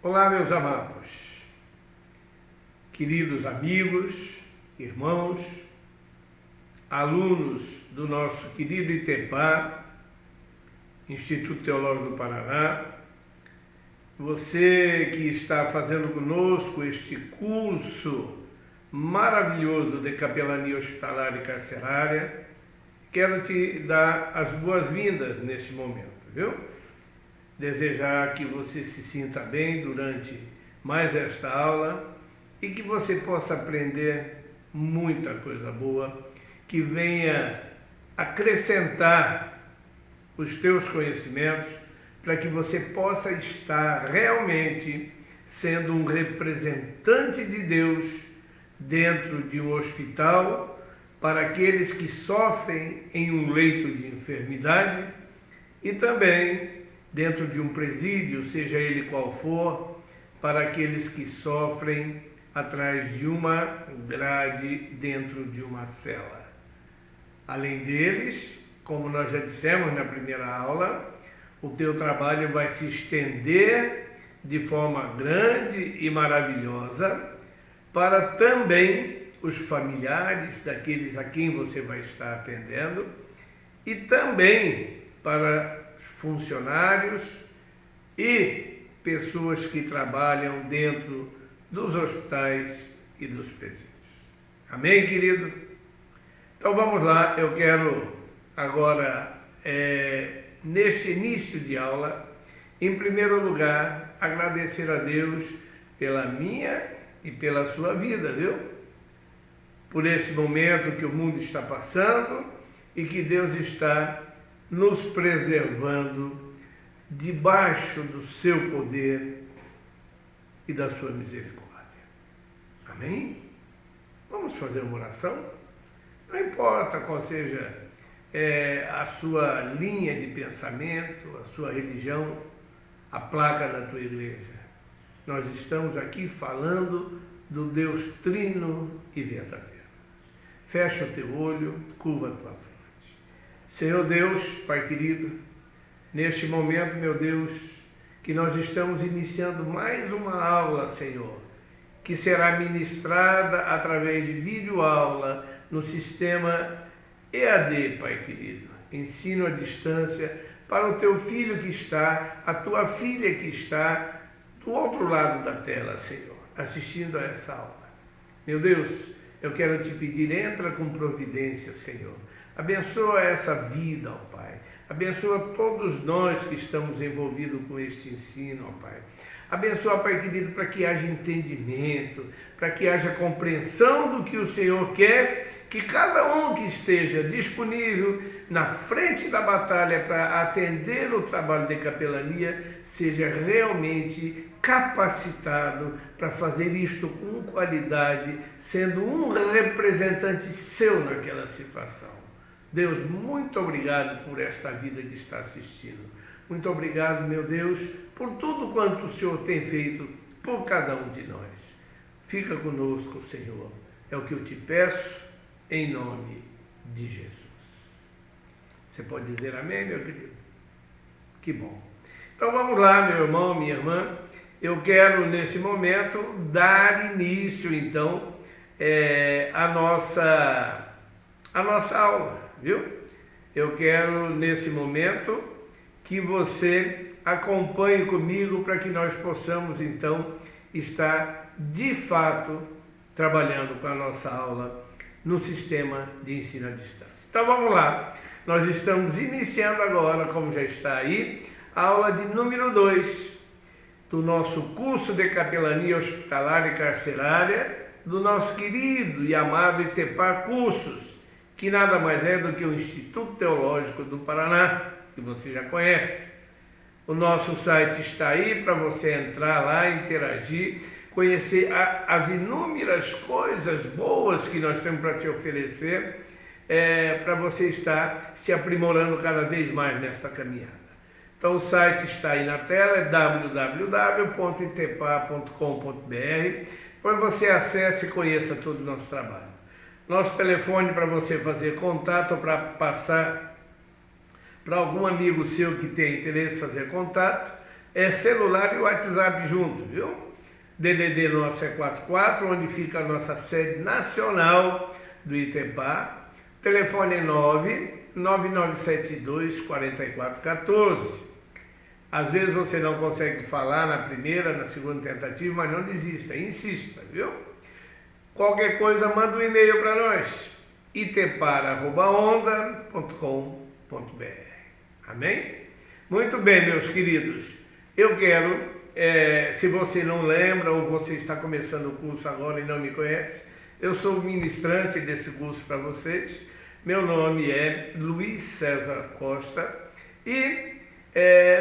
Olá, meus amados, queridos amigos, irmãos, alunos do nosso querido ITEPA, Instituto Teológico do Paraná, você que está fazendo conosco este curso maravilhoso de capelania hospitalar e carcerária, quero te dar as boas-vindas neste momento, viu? Desejar que você se sinta bem durante mais esta aula e que você possa aprender muita coisa boa, que venha acrescentar os teus conhecimentos para que você possa estar realmente sendo um representante de Deus dentro de um hospital para aqueles que sofrem em um leito de enfermidade e também dentro de um presídio, seja ele qual for, para aqueles que sofrem atrás de uma grade dentro de uma cela. Além deles, como nós já dissemos na primeira aula, o teu trabalho vai se estender de forma grande e maravilhosa para também os familiares daqueles a quem você vai estar atendendo e também para funcionários e pessoas que trabalham dentro dos hospitais e dos presídios. Amém, querido? Então vamos lá, eu quero agora, neste início de aula, em primeiro lugar, agradecer a Deus pela minha e pela sua vida, viu? Por esse momento que o mundo está passando e que Deus está nos preservando debaixo do seu poder e da sua misericórdia. Amém? Vamos fazer uma oração? Não importa qual seja a sua linha de pensamento, a sua religião, a placa da tua igreja. Nós estamos aqui falando do Deus trino e verdadeiro. Fecha o teu olho, curva a tua frente. Senhor Deus, Pai querido, neste momento, meu Deus, que nós estamos iniciando mais uma aula, Senhor, que será ministrada através de videoaula no sistema EAD, Pai querido, ensino à distância, para o teu filho que está, a tua filha que está do outro lado da tela, Senhor, assistindo a essa aula. Meu Deus, eu quero te pedir, entra com providência, Senhor. Abençoa essa vida, ó Pai. Abençoa todos nós que estamos envolvidos com este ensino, ó Pai. Abençoa, Pai querido, para que haja entendimento, para que haja compreensão do que o Senhor quer, que cada um que esteja disponível na frente da batalha para atender o trabalho de capelania seja realmente capacitado para fazer isto com qualidade, sendo um representante seu naquela situação. Deus, muito obrigado por esta vida que está assistindo. Muito obrigado, meu Deus, por tudo quanto o Senhor tem feito por cada um de nós. Fica conosco, Senhor. É o que eu te peço, em nome de Jesus. Você pode dizer amém, meu querido? Que bom. Então vamos lá, meu irmão, minha irmã. Eu quero, nesse momento, dar início, então, à nossa aula. Viu? Eu quero, nesse momento, que você acompanhe comigo para que nós possamos, então, estar, de fato, trabalhando com a nossa aula no sistema de ensino à distância. Então, vamos lá. Nós estamos iniciando agora, como já está aí, a aula de número 2 do nosso curso de capelania hospitalar e carcerária do nosso querido e amado ITEPA Cursos, que nada mais é do que o Instituto Teológico do Paraná, que você já conhece. O nosso site está aí para você entrar lá, interagir, conhecer as inúmeras coisas boas que nós temos para te oferecer, para você estar se aprimorando cada vez mais nesta caminhada. Então o site está aí na tela, é www.itepa.com.br, depois você acesse e conheça todo o nosso trabalho. Nosso telefone para você fazer contato ou para passar para algum amigo seu que tem interesse em fazer contato É celular e WhatsApp junto, viu? DDD nosso é 44, onde fica a nossa sede nacional do ITEPAR. Telefone é 99972 4414. Às vezes você não consegue falar na primeira, na segunda tentativa, mas não desista, insista, viu? Qualquer coisa, manda um e-mail para nós, itepar@onda.com.br. Amém? Muito bem, meus queridos. Eu quero, se você não lembra ou você está começando o curso agora e não me conhece, eu sou o ministrante desse curso para vocês. Meu nome é Luiz César Costa e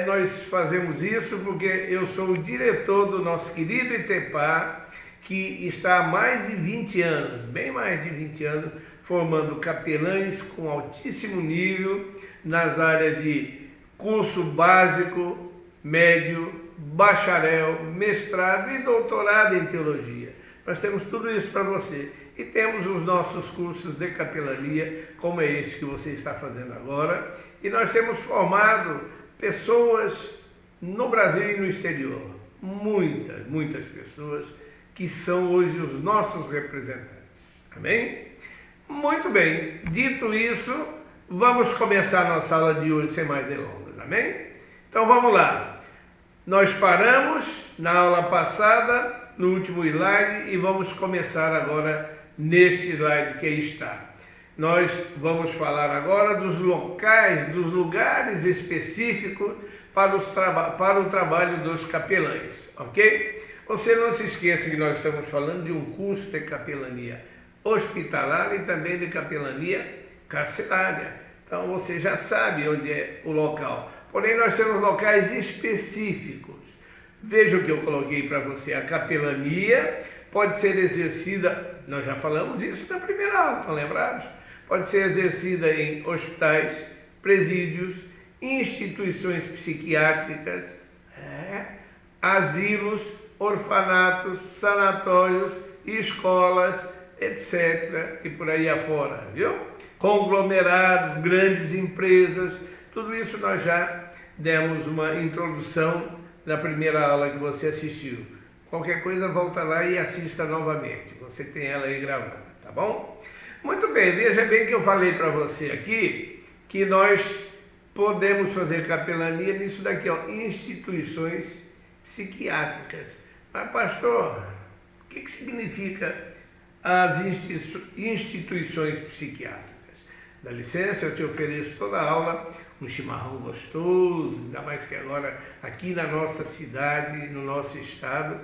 nós fazemos isso porque eu sou o diretor do nosso querido ITEPAR, que está há mais de 20 anos, bem mais de 20 anos, formando capelães com altíssimo nível nas áreas de curso básico, médio, bacharel, mestrado e doutorado em teologia. Nós temos tudo isso para você. E temos os nossos cursos de capelania, como é esse que você está fazendo agora. E nós temos formado pessoas no Brasil e no exterior. Muitas pessoas que são hoje os nossos representantes. Amém? Muito bem. Dito isso, vamos começar a nossa aula de hoje sem mais delongas. Amém? Então vamos lá. Nós paramos na aula passada, no último slide, e vamos começar agora neste slide que aí está. Nós vamos falar agora dos locais, dos lugares específicos para o trabalho dos capelães, ok? Você não se esqueça que nós estamos falando de um curso de capelania hospitalar e também de capelania carcerária. Então você já sabe onde é o local. Porém, nós temos locais específicos. Veja o que eu coloquei para você. A capelania pode ser exercida, nós já falamos isso na primeira aula, estão lembrados? Pode ser exercida em hospitais, presídios, instituições psiquiátricas, asilos, orfanatos, sanatórios, escolas, etc. E por aí afora, viu? Conglomerados, grandes empresas, tudo isso nós já demos uma introdução na primeira aula que você assistiu. Qualquer coisa, volta lá e assista novamente. Você tem ela aí gravada, tá bom? Muito bem, veja bem que eu falei para você aqui que nós podemos fazer capelania nisso daqui, ó, instituições psiquiátricas. Mas, pastor, o que significa as instituições psiquiátricas? Dá licença, eu te ofereço toda a aula, um chimarrão gostoso, ainda mais que agora aqui na nossa cidade, no nosso estado,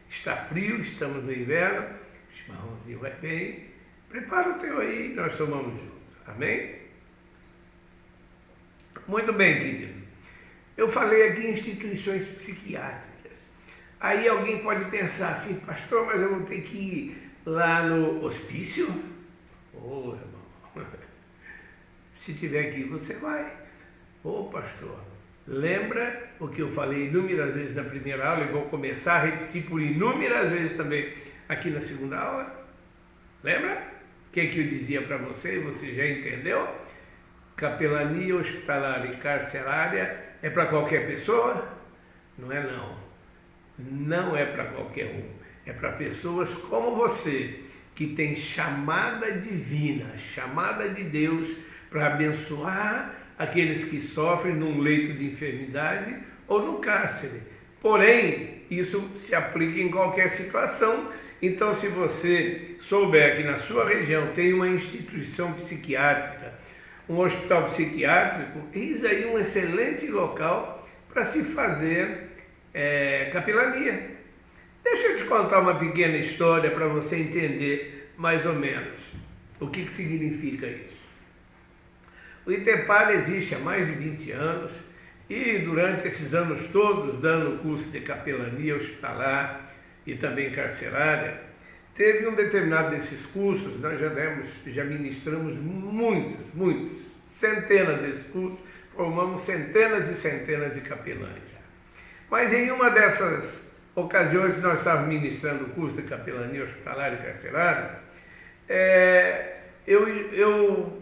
está frio, estamos no inverno, o chimarrãozinho vai bem, prepara o teu aí, nós tomamos juntos, amém? Muito bem, querido. Eu falei aqui em instituições psiquiátricas. Aí alguém pode pensar assim, pastor, mas eu vou ter que ir lá no hospício? Ô, irmão, se tiver aqui, você vai. Ô, pastor, lembra o que eu falei inúmeras vezes na primeira aula e vou começar a repetir por inúmeras vezes também aqui na segunda aula? Lembra? O que eu dizia para você? Você já entendeu? Capelania hospitalar e carcerária é para qualquer pessoa? Não é não. Não é para qualquer um. É para pessoas como você, que tem chamada divina, chamada de Deus para abençoar aqueles que sofrem num leito de enfermidade ou no cárcere. Porém, isso se aplica em qualquer situação. Então, se você souber que na sua região tem uma instituição psiquiátrica, um hospital psiquiátrico, eis aí um excelente local para se fazer capelania. Deixa eu te contar uma pequena história para você entender mais ou menos o que significa isso. O ITEPAR existe há mais de 20 anos e durante esses anos todos, dando o curso de capelania hospitalar e também carcerária, teve um determinado desses cursos, nós já ministramos muitos, centenas desses cursos, formamos centenas e centenas de capelães já. Mas em uma dessas ocasiões que nós estávamos ministrando o curso de capelania hospitalar e carcerária, eu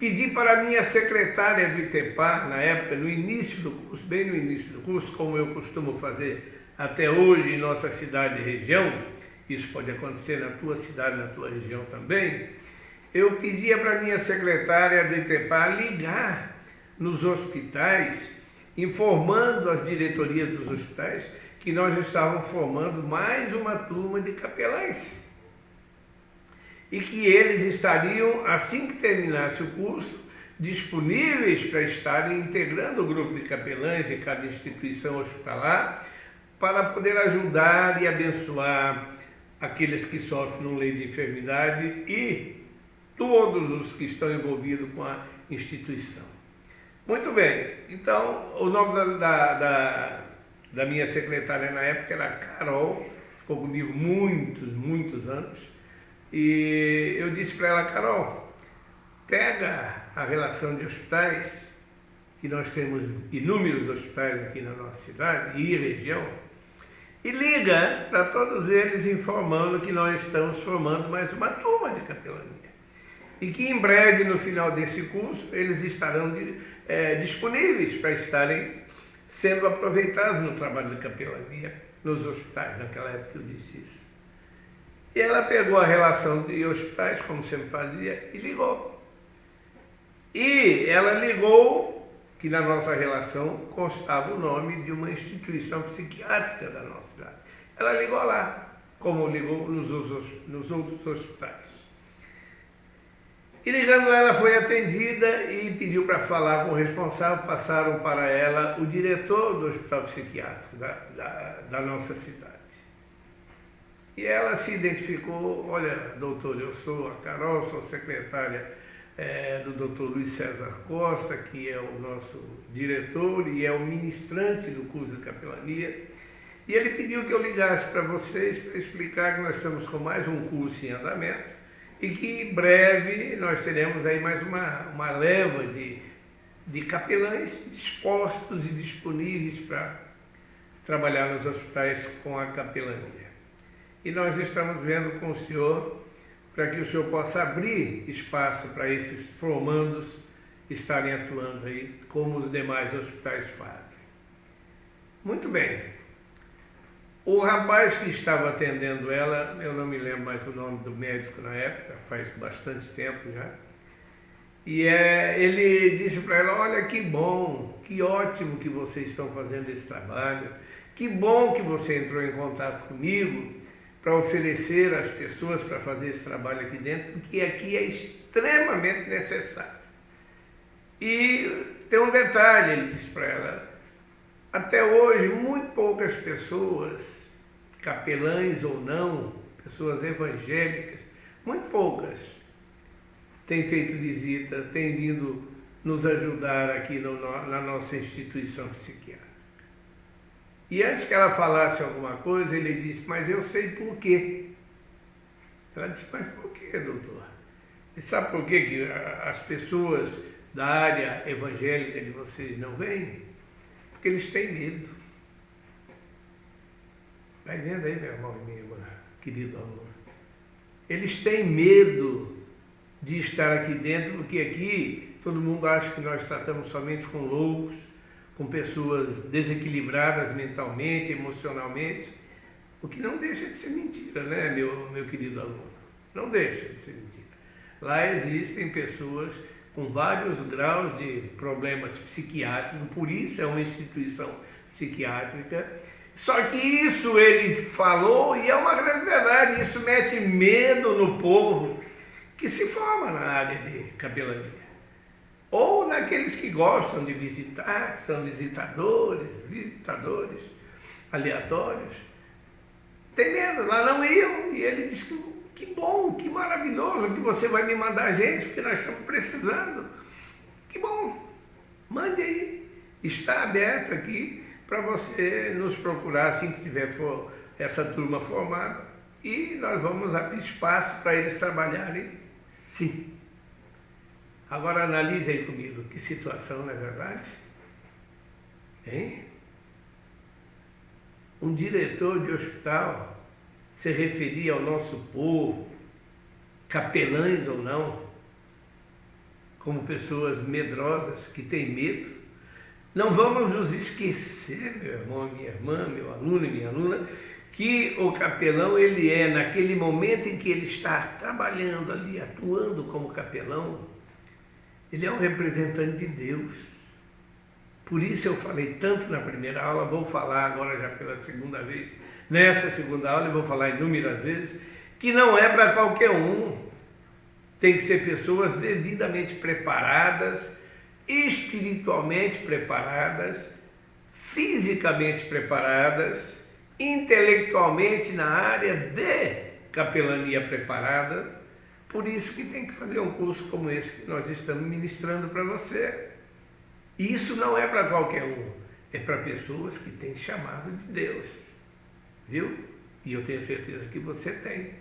pedi para a minha secretária do ITEPAR, na época, no início do curso, bem no início do curso, como eu costumo fazer até hoje em nossa cidade e região, isso pode acontecer na tua cidade, na tua região também, eu pedia para a minha secretária do ITEPAR ligar nos hospitais, informando as diretorias dos hospitais que nós estávamos formando mais uma turma de capelães. E que eles estariam, assim que terminasse o curso, disponíveis para estarem integrando o grupo de capelães de cada instituição hospitalar, para poder ajudar e abençoar aqueles que sofrem numa lei de enfermidade e todos os que estão envolvidos com a instituição. Muito bem, então o nome da minha secretária na época era Carol, ficou comigo muitos anos, e eu disse para ela: Carol, pega a relação de hospitais, que nós temos inúmeros hospitais aqui na nossa cidade e região, e liga para todos eles informando que nós estamos formando mais uma turma de capelania. E que em breve, no final desse curso, eles estarão disponíveis para estarem sendo aproveitados no trabalho de capelania nos hospitais. Naquela época eu disse isso. E ela pegou a relação de hospitais, como sempre fazia, e ligou. E ela ligou que na nossa relação constava o nome de uma instituição psiquiátrica da nossa cidade. Ela ligou lá, como ligou nos outros hospitais. E ligando ela, foi atendida e pediu para falar com o responsável. Passaram para ela o diretor do hospital psiquiátrico da nossa cidade. E ela se identificou: olha, doutor, eu sou a Carol, sou secretária do doutor Luiz César Costa, que é o nosso diretor e é o ministrante do curso de capelania. E ele pediu que eu ligasse para vocês para explicar que nós estamos com mais um curso em andamento e que em breve nós teremos aí mais uma leva de capelães dispostos e disponíveis para trabalhar nos hospitais com a capelania. E nós estamos vendo com o senhor para que o senhor possa abrir espaço para esses formandos estarem atuando aí, como os demais hospitais fazem. Muito bem. O rapaz que estava atendendo ela, eu não me lembro mais o nome do médico na época, faz bastante tempo já, e ele disse para ela: olha, que bom, que ótimo que vocês estão fazendo esse trabalho, que bom que você entrou em contato comigo para oferecer às pessoas para fazer esse trabalho aqui dentro, porque aqui é extremamente necessário. E tem um detalhe, ele disse para ela: até hoje, muito poucas pessoas, capelães ou não, pessoas evangélicas, muito poucas, têm feito visita, têm vindo nos ajudar aqui na nossa instituição psiquiátrica. E antes que ela falasse alguma coisa, ele disse: mas eu sei por quê. Ela disse: mas por quê, doutor? E sabe por quê que as pessoas da área evangélica de vocês não vêm? Porque eles têm medo. Vai vendo aí, meu irmão e minha querido aluno. Eles têm medo de estar aqui dentro, porque aqui todo mundo acha que nós tratamos somente com loucos, com pessoas desequilibradas mentalmente, emocionalmente, o que não deixa de ser mentira, né, meu querido aluno? Não deixa de ser mentira. Lá existem pessoas com vários graus de problemas psiquiátricos, por isso é uma instituição psiquiátrica. Só que isso ele falou e é uma grande verdade, isso mete medo no povo que se forma na área de capelania. Ou naqueles que gostam de visitar, que são visitadores aleatórios. Tem medo, lá não iam, e ele disse que bom, que maravilhoso que você vai me mandar gente, porque nós estamos precisando. Que bom, mande aí. Está aberto aqui para você nos procurar assim que tiver essa turma formada. E nós vamos abrir espaço para eles trabalharem, sim. Agora analise aí comigo, que situação, não é verdade? Hein? Um diretor de hospital se referia ao nosso povo, capelães ou não, como pessoas medrosas, que têm medo. Não vamos nos esquecer, meu irmão, minha irmã, meu aluno e minha aluna, que o capelão, ele é, naquele momento em que ele está trabalhando ali, atuando como capelão, ele é um representante de Deus. Por isso eu falei tanto na primeira aula, vou falar agora já pela segunda vez, nessa segunda aula eu vou falar inúmeras vezes, que não é para qualquer um. Tem que ser pessoas devidamente preparadas, espiritualmente preparadas, fisicamente preparadas, intelectualmente na área de capelania preparadas. Por isso que tem que fazer um curso como esse que nós estamos ministrando para você. Isso não é para qualquer um, é para pessoas que têm chamado de Deus, viu? E eu tenho certeza que você tem.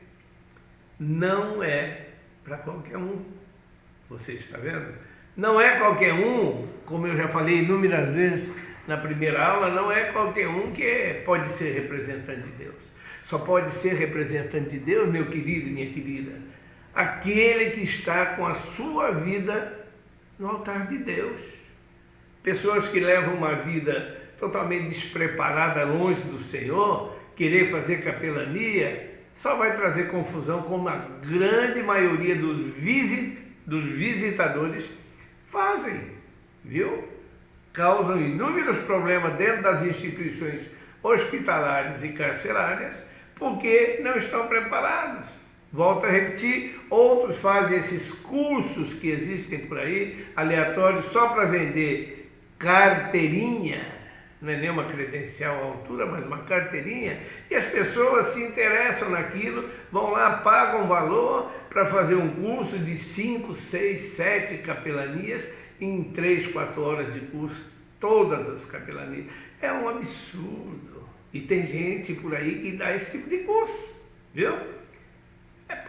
Não é para qualquer um. Você está vendo? Não é qualquer um, como eu já falei inúmeras vezes na primeira aula, não é qualquer um que pode ser representante de Deus. Só pode ser representante de Deus, meu querido e minha querida, aquele que está com a sua vida no altar de Deus. Pessoas que levam uma vida totalmente despreparada, longe do Senhor, querer fazer capelania, só vai trazer confusão, como a grande maioria dos visitadores fazem, viu? Causam inúmeros problemas dentro das instituições hospitalares e carcerárias, porque não estão preparados. Volto a repetir, outros fazem esses cursos que existem por aí, aleatórios, só para vender carteirinha, não é nem uma credencial à altura, mas uma carteirinha, e as pessoas se interessam naquilo, vão lá, pagam valor para fazer um curso de 5, 6, 7 capelanias em 3, 4 horas de curso, todas as capelanias. É um absurdo. E tem gente por aí que dá esse tipo de curso, viu?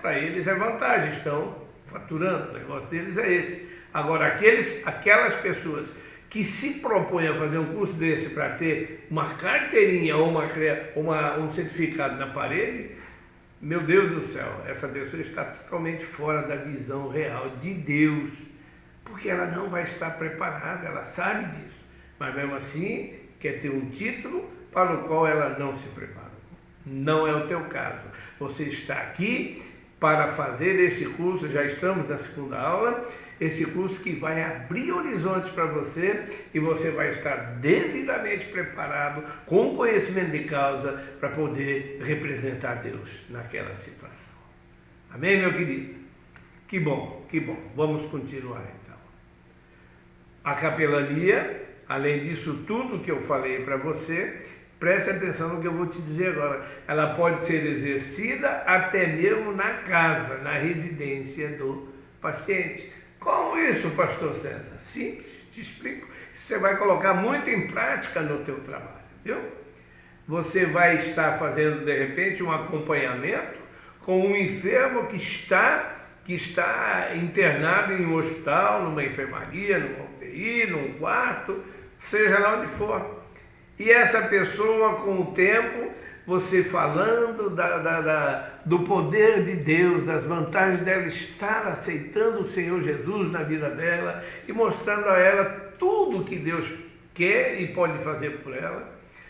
Para eles é vantagem, estão faturando, o negócio deles é esse. Agora, aquelas pessoas que se propõem a fazer um curso desse para ter uma carteirinha ou um certificado na parede, meu Deus do céu, essa pessoa está totalmente fora da visão real de Deus, porque ela não vai estar preparada, ela sabe disso, mas mesmo assim quer ter um título para o qual ela não se preparou. Não é o teu caso. Você está aqui para fazer esse curso, já estamos na segunda aula, esse curso que vai abrir horizontes para você e você vai estar devidamente preparado, com conhecimento de causa, para poder representar Deus naquela situação. Amém, meu querido? Que bom, que bom. Vamos continuar então. A capelania, além disso tudo que eu falei para você, preste atenção no que eu vou te dizer agora. Ela pode ser exercida até mesmo na casa, na residência do paciente. Como isso, pastor César? Simples, te explico. Você vai colocar muito em prática no teu trabalho, viu? Você vai estar fazendo, de repente, um acompanhamento com um enfermo que está internado em um hospital, numa enfermaria, numa UTI, num quarto, seja lá onde for. E essa pessoa, com o tempo, você falando do poder de Deus, das vantagens dela estar aceitando o Senhor Jesus na vida dela e mostrando a ela tudo que Deus quer e pode fazer por ela,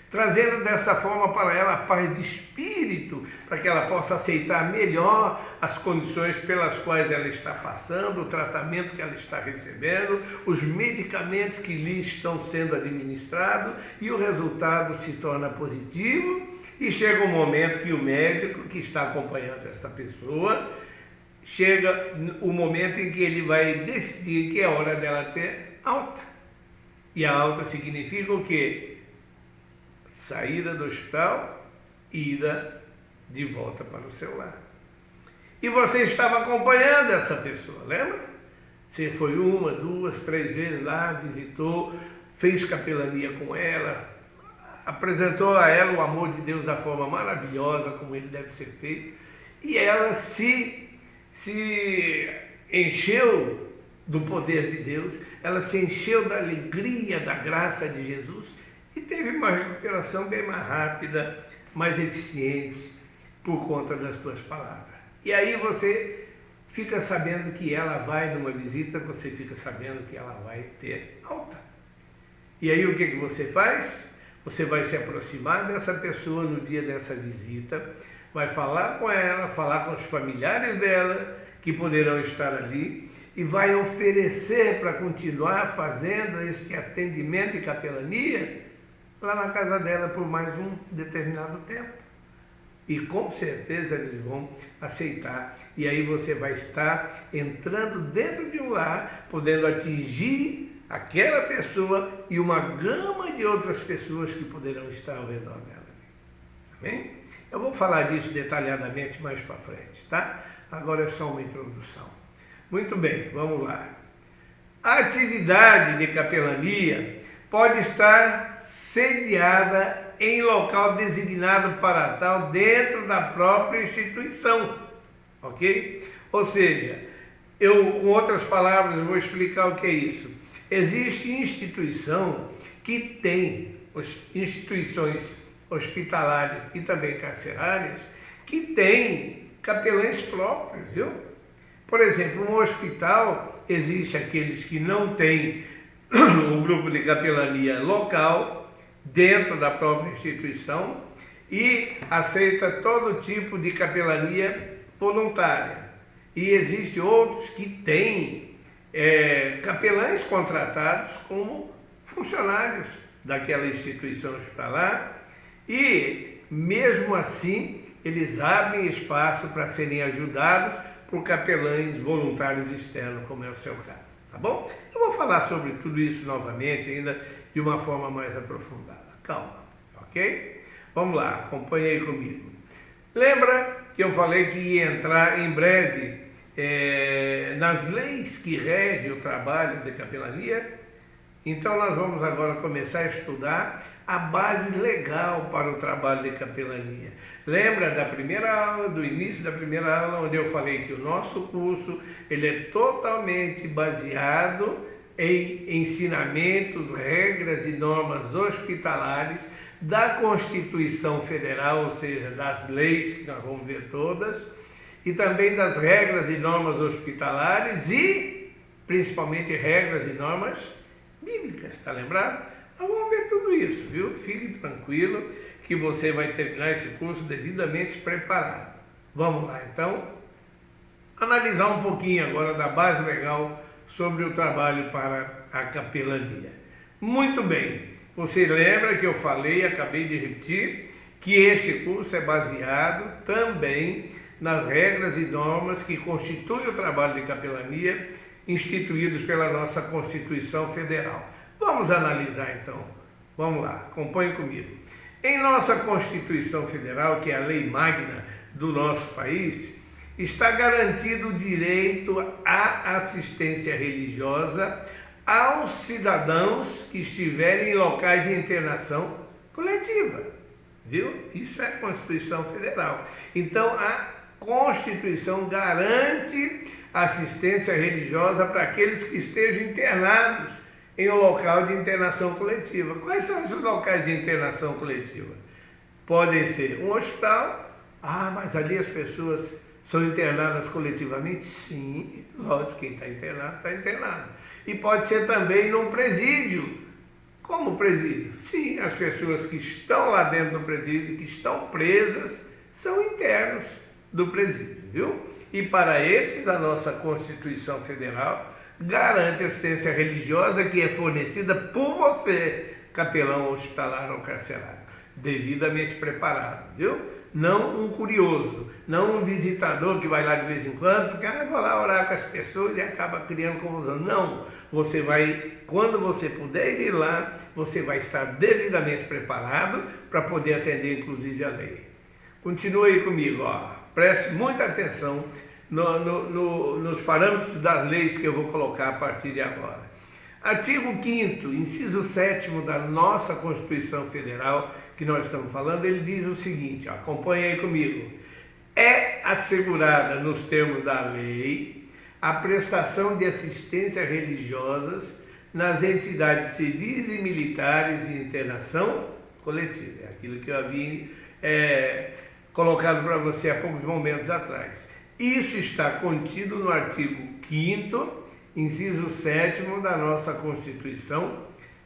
trazendo desta forma para ela a paz de espírito, para que ela possa aceitar melhor as condições pelas quais ela está passando, o tratamento que ela está recebendo, os medicamentos que lhe estão sendo administrados, e o resultado se torna positivo. E chega um momento que o médico que está acompanhando esta pessoa, chega o momento em que ele vai decidir que é hora dela ter alta. E a alta significa o quê? Saída do hospital e ida de volta para o seu lar. E você estava acompanhando essa pessoa, lembra? Você foi 1, 2, 3 vezes lá, visitou, fez capelania com ela, apresentou a ela o amor de Deus da forma maravilhosa, como ele deve ser feito, e ela se encheu do poder de Deus, ela se encheu da alegria, da graça de Jesus, e teve uma recuperação bem mais rápida, mais eficiente, por conta das tuas palavras. E aí você fica sabendo que ela vai numa visita, você fica sabendo que ela vai ter alta. E aí o que você faz? Você vai se aproximar dessa pessoa no dia dessa visita, vai falar com ela, falar com os familiares dela, que poderão estar ali, e vai oferecer para continuar fazendo este atendimento de capelania lá na casa dela por mais um determinado tempo. E com certeza eles vão aceitar. E aí você vai estar entrando dentro de um lar, podendo atingir aquela pessoa e uma gama de outras pessoas que poderão estar ao redor dela. Amém? Eu vou falar disso detalhadamente mais para frente, tá? Agora é só uma introdução. Muito bem, vamos lá. A atividade de capelania pode estar sediada em local designado para tal dentro da própria instituição, ok? Ou seja, com outras palavras, eu vou explicar o que é isso. Existe instituição que tem, instituições hospitalares e também carcerárias, que tem capelães próprios, viu? Por exemplo, no hospital, existe aqueles que não têm um grupo de capelania local dentro da própria instituição e aceita todo tipo de capelania voluntária. E existem outros que têm capelães contratados como funcionários daquela instituição hospitalar e, mesmo assim, eles abrem espaço para serem ajudados por capelães voluntários externos, como é o seu caso, tá bom? Eu vou falar sobre tudo isso novamente, ainda de uma forma mais aprofundada. Calma, ok? Vamos lá, acompanhe aí comigo. Lembra que eu falei que ia entrar em breve nas leis que regem o trabalho de capelania? Então nós vamos agora começar a estudar a base legal para o trabalho de capelania. Lembra da primeira aula, do início da primeira aula, onde eu falei que o nosso curso ele é totalmente baseado em ensinamentos, regras e normas hospitalares da Constituição Federal, ou seja, das leis, que nós vamos ver todas, e também das regras e normas hospitalares e, principalmente, regras e normas bíblicas, está lembrado? Nós vamos ver tudo isso, viu? Fique tranquilo que você vai terminar esse curso devidamente preparado. Vamos lá, então, analisar um pouquinho agora da base legal sobre o trabalho para a capelania. Muito bem, você lembra que eu falei, acabei de repetir, que este curso é baseado também nas regras e normas que constituem o trabalho de capelania instituídos pela nossa Constituição Federal. Vamos analisar então. Vamos lá, acompanhe comigo. Em nossa Constituição Federal, que é a lei magna do nosso país, está garantido o direito à assistência religiosa aos cidadãos que estiverem em locais de internação coletiva. Viu? Isso é a Constituição Federal. Então, a Constituição garante assistência religiosa para aqueles que estejam internados em um local de internação coletiva. Quais são esses locais de internação coletiva? Podem ser um hospital. Ah, mas ali as pessoas são internadas coletivamente? Sim, lógico, quem está internado, está internado. E pode ser também num presídio. Como presídio? Sim, as pessoas que estão lá dentro do presídio, que estão presas, são internos do presídio, viu? E para esses, a nossa Constituição Federal garante assistência religiosa que é fornecida por você, capelão hospitalar ou carcerário, devidamente preparado, viu? Não um curioso, não um visitador que vai lá de vez em quando, porque vou lá orar com as pessoas e acaba criando confusão. Não, você vai, quando você puder ir lá, você vai estar devidamente preparado para poder atender inclusive a lei. Continue aí comigo, ó. Preste muita atenção nos parâmetros das leis que eu vou colocar a partir de agora. Artigo 5º, inciso 7º da nossa Constituição Federal, que nós estamos falando, ele diz o seguinte, ó, acompanhe aí comigo. É assegurada nos termos da lei a prestação de assistência religiosas nas entidades civis e militares de internação coletiva. É aquilo que eu havia colocado para você há poucos momentos atrás. Isso está contido no artigo 5º, inciso 7º da nossa Constituição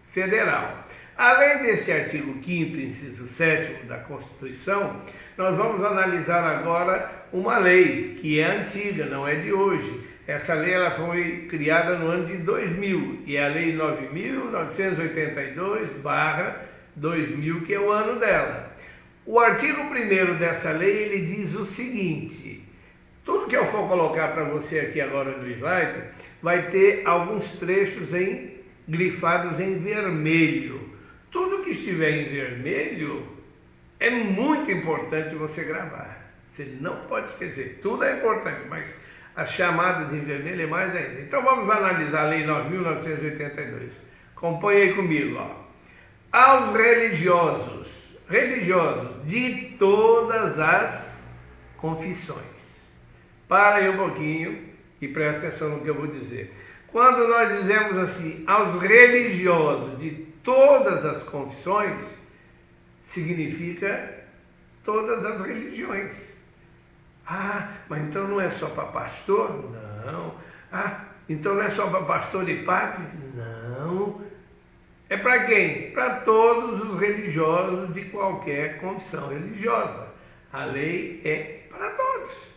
Federal. Além desse artigo 5º, inciso 7º da Constituição, nós vamos analisar agora uma lei que é antiga, não é de hoje. Essa lei ela foi criada no ano de 2000 e é a Lei 9.982/2000, que é o ano dela. O artigo 1º dessa lei ele diz o seguinte: tudo que eu for colocar para você aqui agora no slide vai ter alguns trechos grifados em vermelho. Tudo que estiver em vermelho é muito importante você gravar. Você não pode esquecer. Tudo é importante, mas as chamadas em vermelho é mais ainda. Então vamos analisar a Lei 9.982. Acompanhe aí comigo. Aos religiosos de todas as confissões. Para aí um pouquinho e presta atenção no que eu vou dizer. Quando nós dizemos assim, aos religiosos de todas as confissões, significa todas as religiões. Ah, mas então não é só para pastor? Não. Ah, então não é só para pastor e padre? Não. É para quem? Para todos os religiosos de qualquer confissão religiosa. A lei é para todos.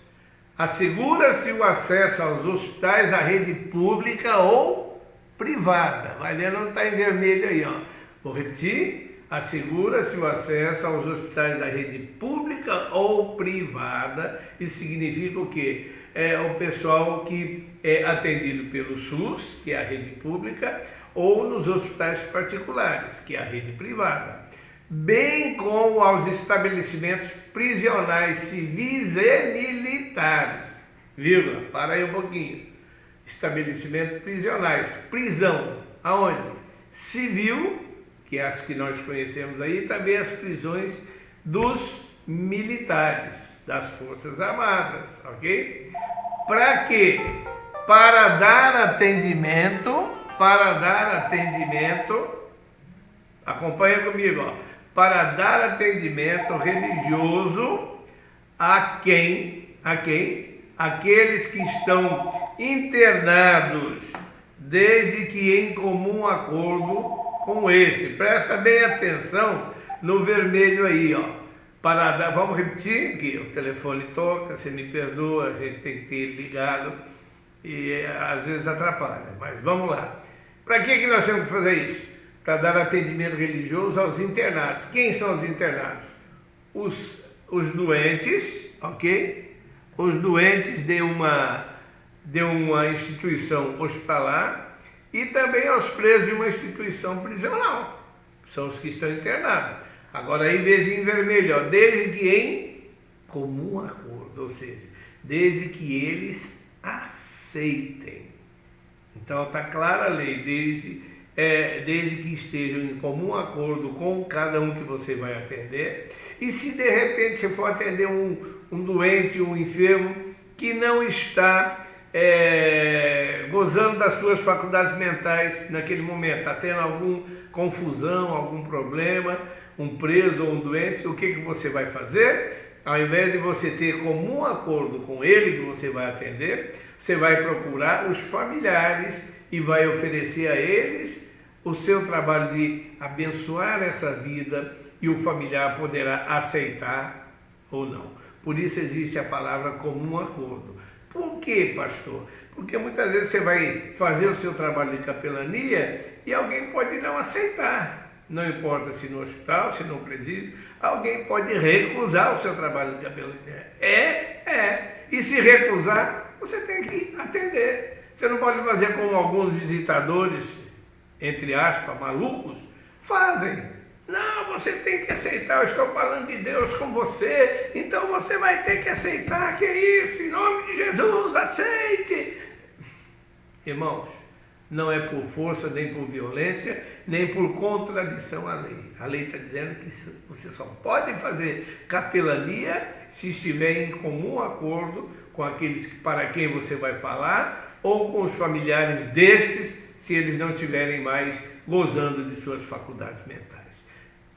Assegura-se o acesso aos hospitais da rede pública ou privada. Vai ver, não está em vermelho aí, ó. Vou repetir. Assegura-se o acesso aos hospitais da rede pública ou privada. Isso significa o quê? É o pessoal que é atendido pelo SUS, que é a rede pública, ou nos hospitais particulares, que é a rede privada, bem como aos estabelecimentos prisionais civis e militares, vírgula, para aí um pouquinho, estabelecimentos prisionais, prisão, aonde? Civil, que é as que nós conhecemos aí, e também as prisões dos militares, das Forças Armadas, ok? Para quê? Para dar atendimento, acompanha comigo, ó, para dar atendimento religioso a quem? Aqueles que estão internados, desde que em comum acordo com esse. Presta bem atenção no vermelho aí, ó. Vamos repetir aqui, o telefone toca, você me perdoa, a gente tem que ter ligado e às vezes atrapalha, mas vamos lá. Para que nós temos que fazer isso? Para dar atendimento religioso aos internados. Quem são os internados? Os doentes, ok? Os doentes de uma instituição hospitalar e também aos presos de uma instituição prisional. São os que estão internados. Agora aí veja em vermelho, ó, desde que em comum acordo, ou seja, desde que eles aceitem. Então está clara a lei, desde que estejam em comum acordo com cada um que você vai atender. E se de repente você for atender um doente, um enfermo, que não está gozando das suas faculdades mentais naquele momento, está tendo alguma confusão, algum problema, um preso ou um doente, o que você vai fazer? Ao invés de você ter comum acordo com ele que você vai atender, você vai procurar os familiares e vai oferecer a eles o seu trabalho de abençoar essa vida e o familiar poderá aceitar ou não. Por isso existe a palavra comum acordo. Por quê, pastor? Porque muitas vezes você vai fazer o seu trabalho de capelania e alguém pode não aceitar. Não importa se no hospital, se no presídio, alguém pode recusar o seu trabalho de capelania. E se recusar, você tem que atender. Você não pode fazer como alguns visitadores, entre aspas, malucos, fazem. Não, você tem que aceitar, eu estou falando de Deus com você, então você vai ter que aceitar, que é isso, em nome de Jesus, aceite. Irmãos, não é por força, nem por violência, nem por contradição à lei. A lei está dizendo que você só pode fazer capelania se estiver em comum acordo com aqueles para quem você vai falar ou com os familiares desses, se eles não estiverem mais gozando de suas faculdades mentais.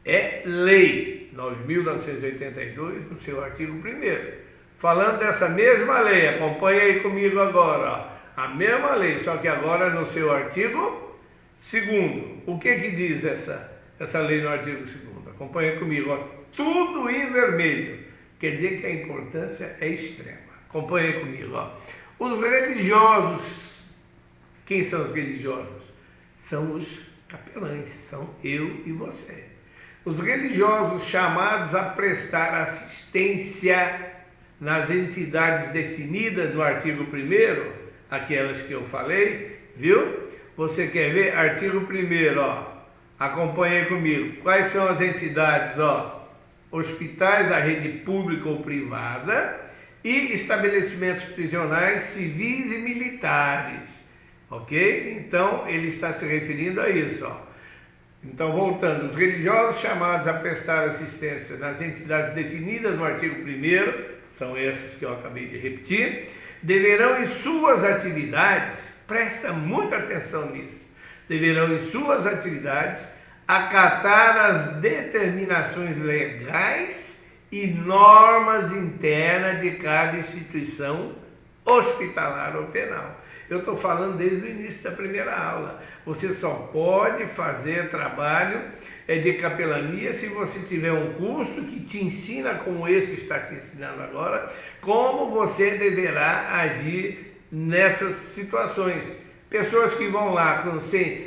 É lei 9.982, no seu artigo 1º. falando dessa mesma lei, acompanhe aí comigo agora, ó. A mesma lei, só que agora no seu artigo 2º. O que diz essa lei no artigo 2º? Acompanhe comigo, ó. Tudo em vermelho. Quer dizer que a importância é extrema. Acompanhe comigo, ó. Os religiosos, quem são os religiosos? São os capelães, são eu e você. Os religiosos chamados a prestar assistência nas entidades definidas no artigo 1º, aquelas que eu falei, viu? Você quer ver? Artigo 1º, ó. Acompanhe comigo. Quais são as entidades, ó? Hospitais da rede pública ou privada e estabelecimentos prisionais civis e militares, ok? Então, ele está se referindo a isso, ó. Então, voltando, os religiosos chamados a prestar assistência nas entidades definidas no artigo 1º, são esses que eu acabei de repetir, deverão em suas atividades, presta muita atenção nisso, deverão em suas atividades acatar as determinações legais e normas internas de cada instituição hospitalar ou penal. Eu estou falando desde o início da primeira aula. Você só pode fazer trabalho de capelania se você tiver um curso que te ensina, como esse está te ensinando agora, como você deverá agir nessas situações. Pessoas que vão lá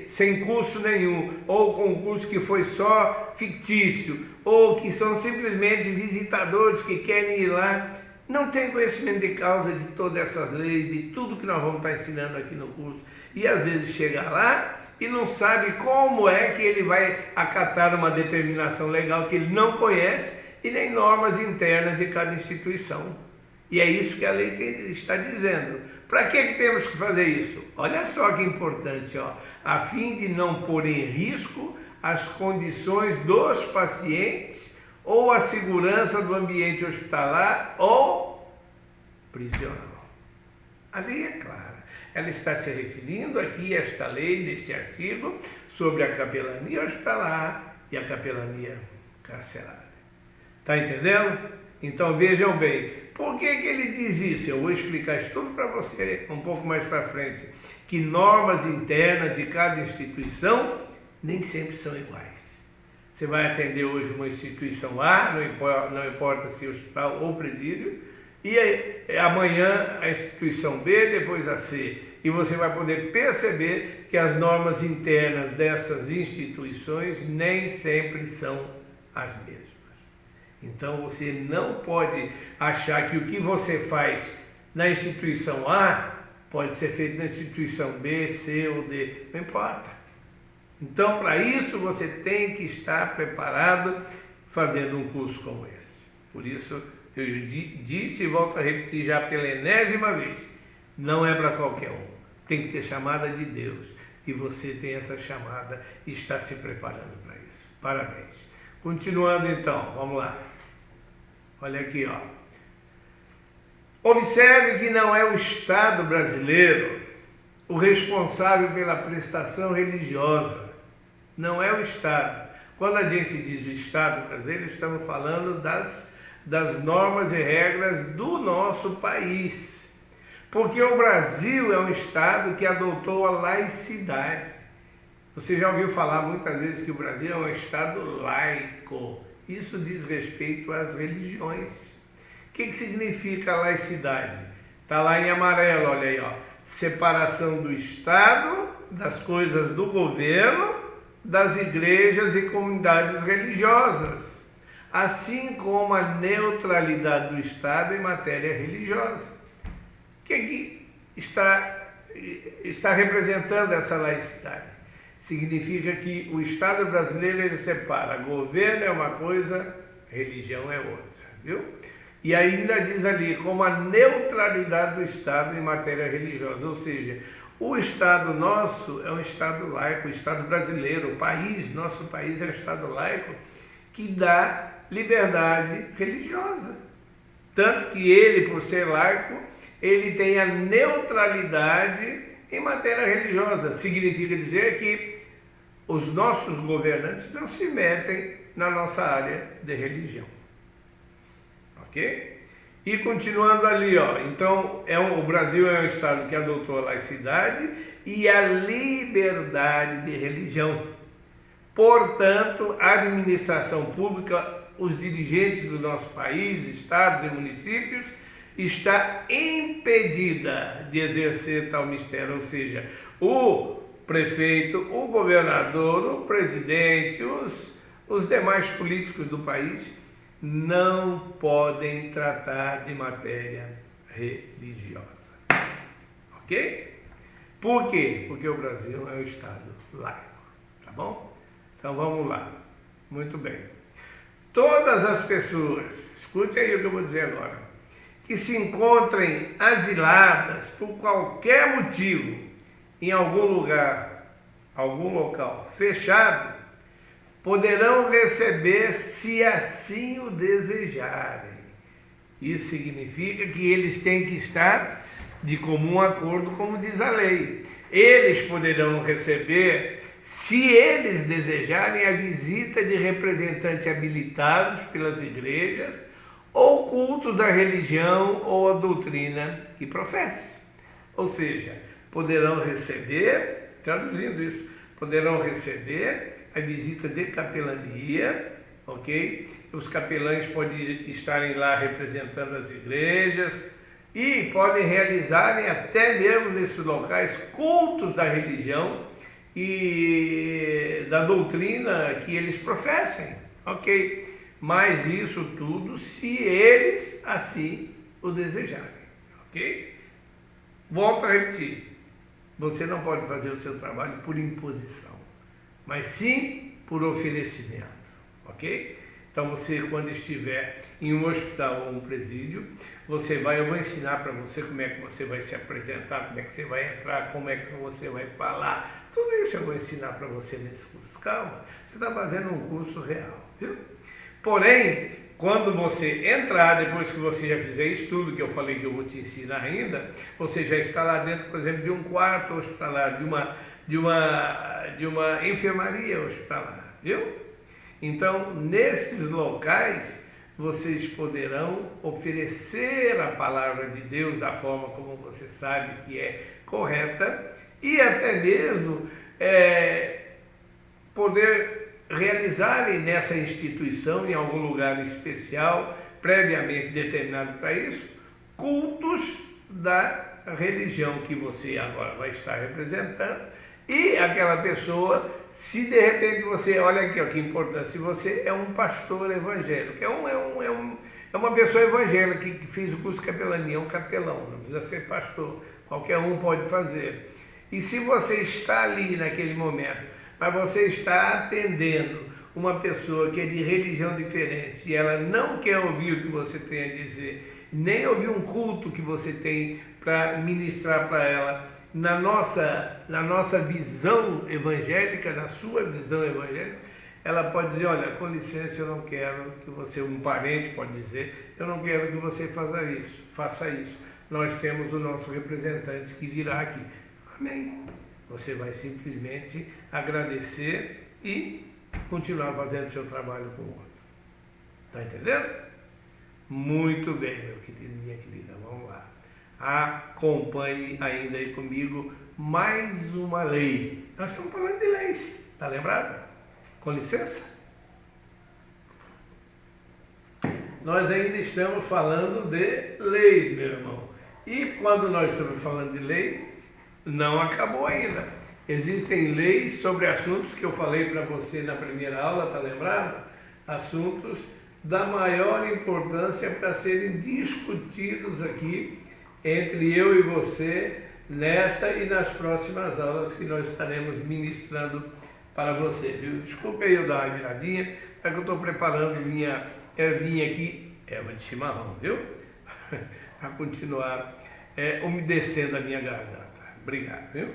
sem curso nenhum, ou com um curso que foi só fictício, ou que são simplesmente visitadores que querem ir lá, não tem conhecimento de causa de todas essas leis, de tudo que nós vamos estar ensinando aqui no curso. E às vezes chega lá e não sabe como é que ele vai acatar uma determinação legal que ele não conhece e nem normas internas de cada instituição. E é isso que a lei está dizendo. Para que temos que fazer isso? Olha só que importante, ó. A fim de não pôr em risco as condições dos pacientes ou a segurança do ambiente hospitalar ou prisional. A lei é clara. Ela está se referindo aqui, esta lei, neste artigo, sobre a capelania hospitalar e a capelania carcerária. Está entendendo? Então vejam bem, por que ele diz isso? Eu vou explicar isso tudo para você um pouco mais para frente. Que normas internas de cada instituição nem sempre são iguais. Você vai atender hoje uma instituição A, não importa se é hospital ou presídio, e amanhã a instituição B, depois a C. E você vai poder perceber que as normas internas dessas instituições nem sempre são as mesmas. Então você não pode achar que o que você faz na instituição A pode ser feito na instituição B, C ou D, não importa. Então, para isso, você tem que estar preparado fazendo um curso como esse. Por isso, eu disse e volto a repetir já pela enésima vez, não é para qualquer um. Tem que ter chamada de Deus. E você tem essa chamada e está se preparando para isso. Parabéns. Continuando então, vamos lá. Olha aqui, ó. Observe que não é o Estado brasileiro o responsável pela prestação religiosa. Não é o Estado. Quando a gente diz o Estado brasileiro, estamos falando das normas e regras do nosso país. Porque o Brasil é um Estado que adotou a laicidade. Você já ouviu falar muitas vezes que o Brasil é um Estado laico. Isso diz respeito às religiões. O que significa a laicidade? Está lá em amarelo, olha aí, ó. Separação do Estado, das coisas do governo, das igrejas e comunidades religiosas, assim como a neutralidade do Estado em matéria religiosa. O que está representando essa laicidade? Significa que o Estado brasileiro ele separa, governo é uma coisa, religião é outra, viu? E ainda diz ali, como a neutralidade do Estado em matéria religiosa, ou seja, o Estado nosso é um Estado laico, o Estado brasileiro, o país, nosso país é um Estado laico que dá liberdade religiosa. Tanto que ele, por ser laico, ele tem a neutralidade em matéria religiosa. Significa dizer que os nossos governantes não se metem na nossa área de religião. Ok? E continuando ali, ó, então o Brasil é um estado que adotou a laicidade e a liberdade de religião. Portanto, a administração pública, os dirigentes do nosso país, estados e municípios, está impedida de exercer tal mistério, ou seja, o prefeito, o governador, o presidente, os demais políticos do país não podem tratar de matéria religiosa. Ok? Por quê? Porque o Brasil é um estado laico, tá bom? Então vamos lá. Muito bem. Todas as pessoas, escute aí o que eu vou dizer agora, que se encontrem asiladas por qualquer motivo em algum lugar, algum local fechado, poderão receber se assim o desejarem. Isso significa que eles têm que estar de comum acordo, como diz a lei. Eles poderão receber, se eles desejarem, a visita de representantes habilitados pelas igrejas ou cultos da religião ou a doutrina que professe. Ou seja, poderão receber, traduzindo isso, poderão receber a visita de capelania, ok? Os capelães podem estarem lá representando as igrejas e podem realizarem até mesmo nesses locais cultos da religião e da doutrina que eles professem, ok? Mas isso tudo se eles assim o desejarem, ok? Volto a repetir, você não pode fazer o seu trabalho por imposição, mas sim por oferecimento, ok? Então você, quando estiver em um hospital ou um presídio, eu vou ensinar para você como é que você vai se apresentar, como é que você vai entrar, como é que você vai falar. Tudo isso eu vou ensinar para você nesse curso. Calma, você está fazendo um curso real, viu? Porém, quando você entrar, depois que você já fizer isso tudo que eu falei que eu vou te ensinar ainda, você já está lá dentro, por exemplo, de um quarto hospitalar, de uma enfermaria hospitalar, viu? Então, nesses locais, vocês poderão oferecer a palavra de Deus da forma como você sabe que é correta e até mesmo poder realizarem nessa instituição, em algum lugar especial, previamente determinado para isso, cultos da religião que você agora vai estar representando. E aquela pessoa, se de repente você, olha aqui, ó, que importante, se você é um pastor evangélico, é uma pessoa evangélica que fez o curso de capelania, é um capelão, não precisa ser pastor, qualquer um pode fazer. E se você está ali naquele momento, mas você está atendendo uma pessoa que é de religião diferente e ela não quer ouvir o que você tem a dizer, nem ouvir um culto que você tem para ministrar para ela, na nossa visão evangélica, na sua visão evangélica, ela pode dizer, olha, com licença, eu não quero que você, um parente pode dizer, eu não quero que você faça isso. Nós temos o nosso representante que virá aqui. Amém. Você vai simplesmente agradecer e continuar fazendo seu trabalho com o outro. Está entendendo? Muito bem, meu querido, minha querida, vamos lá. Acompanhe ainda aí comigo mais uma lei. Nós estamos falando de leis, está lembrado? Com licença? Nós ainda estamos falando de leis, meu irmão. E quando nós estamos falando de lei, não acabou ainda. Existem leis sobre assuntos que eu falei para você na primeira aula, está lembrado? Assuntos da maior importância para serem discutidos aqui entre eu e você nesta e nas próximas aulas que nós estaremos ministrando para você, viu? Desculpe aí eu dar uma viradinha, é que eu estou preparando minha ervinha aqui, erva de chimarrão, viu? Para continuar umedecendo a minha garganta. Obrigado, viu?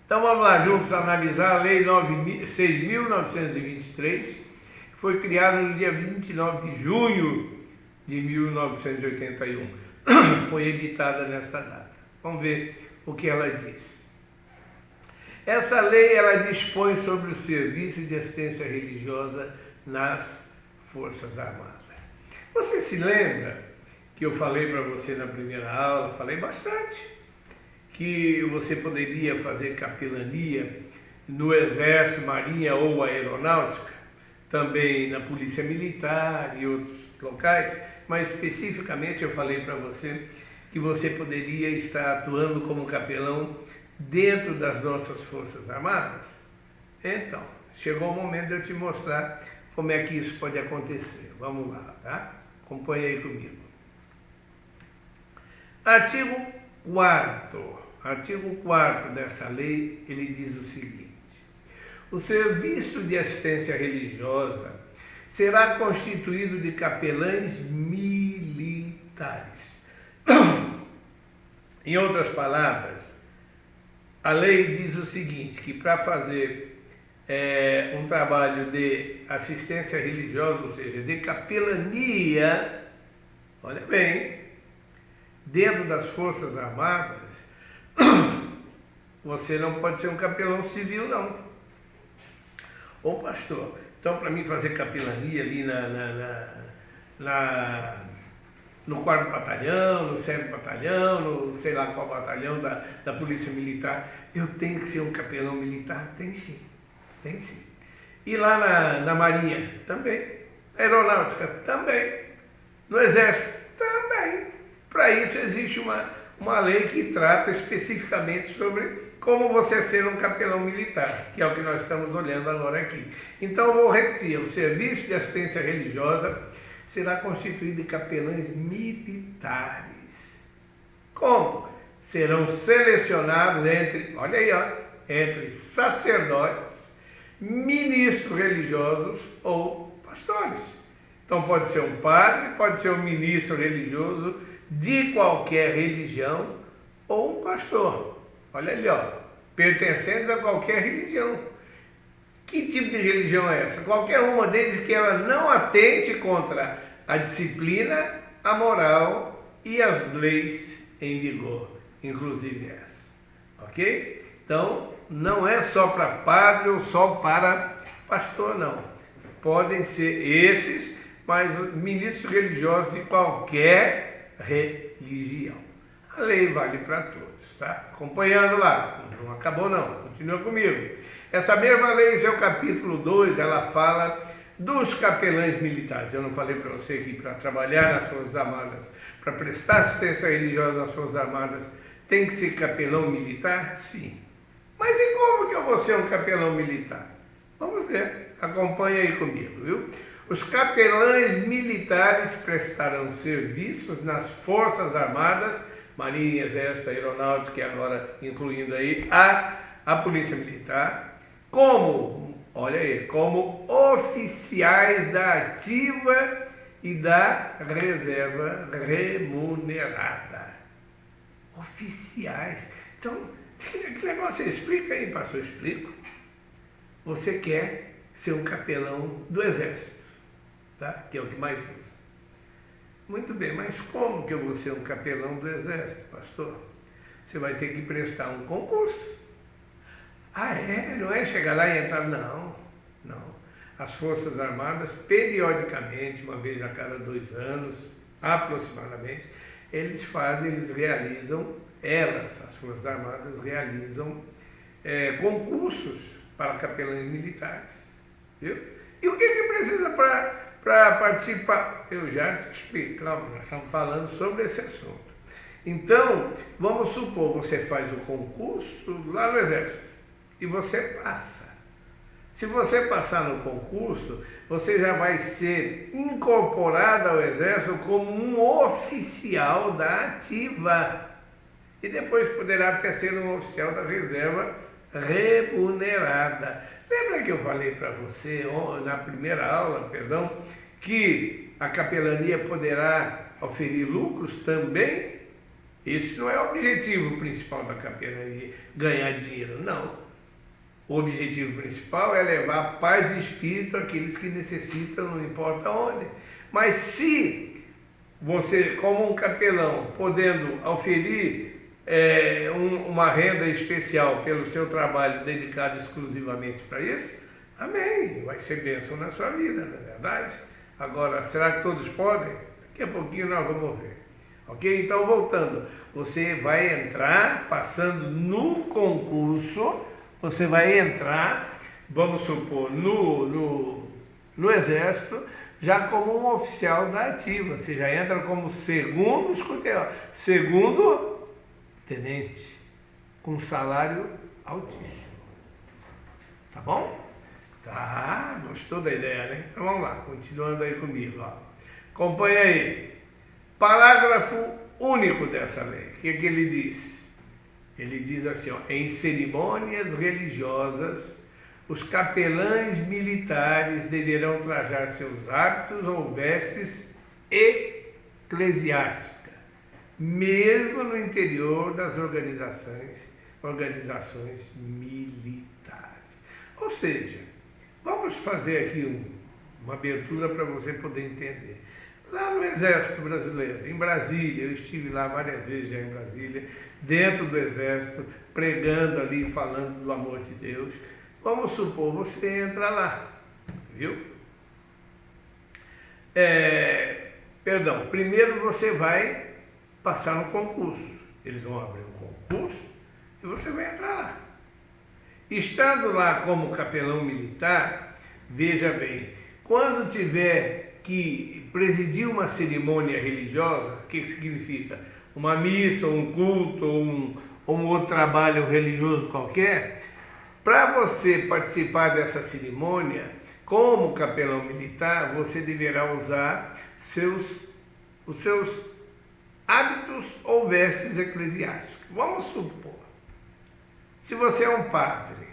Então vamos lá juntos analisar a Lei 6.923, que foi criada no dia 29 de junho de 1981. Foi editada nesta data. Vamos ver o que ela diz. Essa lei ela dispõe sobre o serviço de assistência religiosa nas Forças Armadas. Você se lembra que eu falei para você na primeira aula, falei bastante, que você poderia fazer capelania no Exército, Marinha ou Aeronáutica, também na Polícia Militar e outros locais, mas especificamente eu falei para você que você poderia estar atuando como capelão dentro das nossas Forças Armadas? Então, chegou o momento de eu te mostrar como é que isso pode acontecer. Vamos lá, tá? Acompanha aí comigo. Artigo 4º dessa lei, ele diz o seguinte: o serviço de assistência religiosa será constituído de capelães militares. Em outras palavras, a lei diz o seguinte, que para fazer um trabalho de assistência religiosa, ou seja, de capelania, olha bem, dentro das Forças Armadas, você não pode ser um capelão civil, não. Ô pastor, então para mim fazer capelania ali no 4º Batalhão, no 7º Batalhão, no sei lá qual batalhão da Polícia Militar, eu tenho que ser um capelão militar? Tem sim, tem sim. E lá na Marinha? Também. Na Aeronáutica? Também. No Exército? Também. Para isso existe uma lei que trata especificamente sobre como você ser um capelão militar, que é o que nós estamos olhando agora aqui. Então, eu vou repetir: o serviço de assistência religiosa será constituído de capelães militares. Como? Serão selecionados olha aí, entre sacerdotes, ministros religiosos ou pastores. Então pode ser um padre, pode ser um ministro religioso de qualquer religião ou um pastor. Olha ali, pertencentes a qualquer religião. Que tipo de religião é essa? Qualquer uma, desde que ela não atente contra a disciplina, a moral e as leis em vigor, inclusive essa. Ok? Então, não é só para padre ou só para pastor, não. Podem ser esses, mas ministros religiosos de qualquer religião. A lei vale para todos, tá? Acompanhando lá. Não acabou não, continua comigo. Essa mesma lei, seu capítulo 2, ela fala dos capelães militares. Eu não falei para você que para trabalhar nas Forças Armadas, para prestar assistência religiosa nas Forças Armadas, tem que ser capelão militar? Sim. Mas e como que eu vou ser um capelão militar? Vamos ver, acompanha aí comigo, viu? Os capelães militares prestarão serviços nas Forças Armadas, Marinha, Exército, Aeronáutica e agora incluindo aí a Polícia Militar, olha aí, como oficiais da ativa e da reserva remunerada. Oficiais. Então, que negócio você explica aí, pastor? Eu explico. Você quer ser um capelão do Exército, tá? Que é o que mais usa. Muito bem, mas como que eu vou ser um capelão do Exército, pastor? Você vai ter que prestar um concurso. Ah, é? Não é chegar lá e entrar? Não, não. As Forças Armadas, periodicamente, uma vez a cada 2 anos, aproximadamente, as Forças Armadas realizam concursos para capelães militares. Viu? E o que precisa para participar? Eu já te explico, calma, nós estamos falando sobre esse assunto. Então, vamos supor, você faz o concurso lá no Exército e você passa. Se você passar no concurso, você já vai ser incorporado ao Exército como um oficial da ativa. E depois poderá até ser um oficial da reserva remunerada. Lembra que eu falei para você, na primeira aula, que a capelania poderá oferir lucros também? Esse não é o objetivo principal da capelania, ganhar dinheiro, não. O objetivo principal é levar paz de espírito àqueles que necessitam, não importa onde. Mas se você, como um capelão, podendo oferir uma renda especial pelo seu trabalho dedicado exclusivamente para isso, amém, vai ser bênção na sua vida, não é verdade? Agora, será que todos podem? Daqui a pouquinho nós vamos ver. Ok? Então, voltando, você vai entrar, passando no concurso, você vai entrar, vamos supor, no Exército, já como um oficial da ativa. Você já entra como segundo escuteiro, segundo tenente, com salário altíssimo. Tá bom? Tá, gostou da ideia, né? Então vamos lá, continuando aí comigo, ó. Acompanha aí. Parágrafo único dessa lei. O que ele diz? Ele diz assim, ó, em cerimônias religiosas, os capelães militares deverão trajar seus hábitos ou vestes eclesiásticas, mesmo no interior das organizações militares. Ou seja, vamos fazer aqui uma abertura para você poder entender. Lá no Exército Brasileiro, em Brasília, eu estive lá várias vezes já em Brasília, dentro do Exército, pregando ali, falando do amor de Deus. Vamos supor, você entra lá, viu? Primeiro você vai passar no concurso. Eles vão abrir um concurso e você vai entrar lá. Estando lá como capelão militar, veja bem, quando tiver que presidir uma cerimônia religiosa, o que significa? Uma missa, um culto ou um outro trabalho religioso qualquer, para você participar dessa cerimônia, como capelão militar, você deverá usar os seus hábitos ou vestes eclesiásticos. Vamos supor, se você é um padre,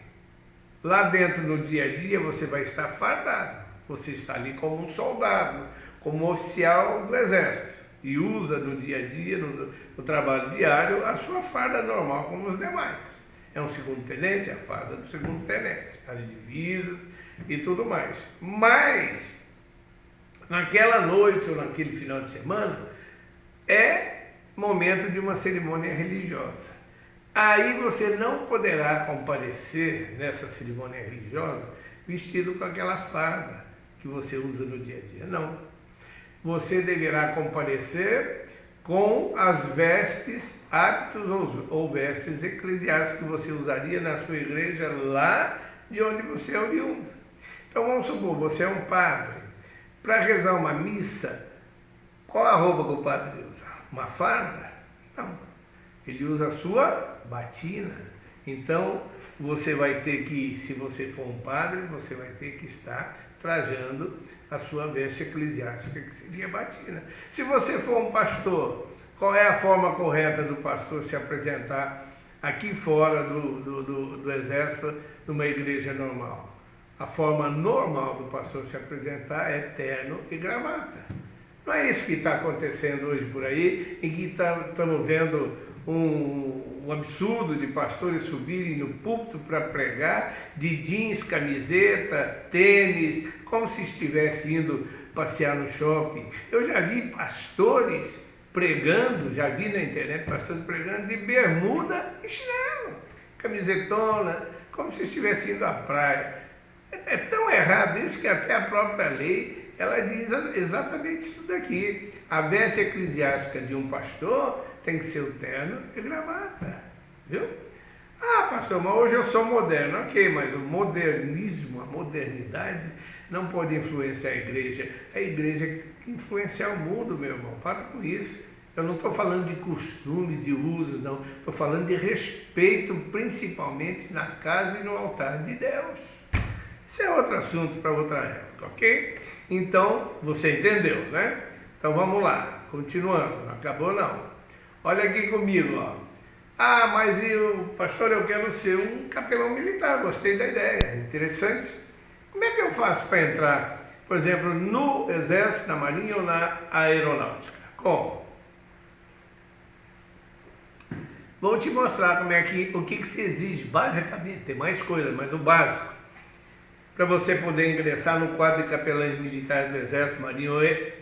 lá dentro no dia a dia você vai estar fardado. Você está ali como um soldado, como um oficial do exército e usa no dia a dia, no trabalho diário, a sua farda normal como os demais. É um segundo tenente, a farda do segundo tenente, as divisas e tudo mais. Mas, naquela noite ou naquele final de semana, é momento de uma cerimônia religiosa. Aí você não poderá comparecer nessa cerimônia religiosa vestido com aquela farda que você usa no dia a dia. Não. Você deverá comparecer com as vestes, hábitos ou vestes eclesiásticas que você usaria na sua igreja lá de onde você é oriundo. Então vamos supor, você é um padre. Para rezar uma missa, qual a roupa que o padre usa? Uma farda? Não. Ele usa a sua batina. Então você vai ter que, se você for um padre, você vai ter que estar trajando a sua veste eclesiástica, que seria a batina. Se você for um pastor, qual é a forma correta do pastor se apresentar aqui fora do exército, numa igreja normal? A forma normal do pastor se apresentar é terno e gravata. Não é isso que está acontecendo hoje por aí, em que estamos vendo um absurdo de pastores subirem no púlpito para pregar de jeans, camiseta, tênis, como se estivesse indo passear no shopping. Eu já vi pastores pregando, já vi na internet pastores pregando de bermuda e chinelo, camisetona, como se estivesse indo à praia. É tão errado isso que até a própria lei, ela diz exatamente isso daqui. A veste eclesiástica de um pastor tem que ser o terno e gravata, viu? Ah, pastor, mas hoje eu sou moderno. Ok, mas o modernismo, a modernidade não pode influenciar a igreja. A igreja tem que influenciar o mundo, meu irmão. Para com isso. Eu não estou falando de costumes, de usos, não. Estou falando de respeito, principalmente na casa e no altar de Deus. Isso é outro assunto para outra época, ok? Então, você entendeu, né? Então vamos lá, continuando. Não acabou não. Olha aqui comigo, ó. Ah, mas pastor, eu quero ser um capelão militar, gostei da ideia, interessante. Como é que eu faço para entrar, por exemplo, no Exército, na Marinha ou na Aeronáutica? Como? Vou te mostrar o que se exige, basicamente, tem mais coisas, mas o básico, para você poder ingressar no quadro de capelães militares do Exército, Marinha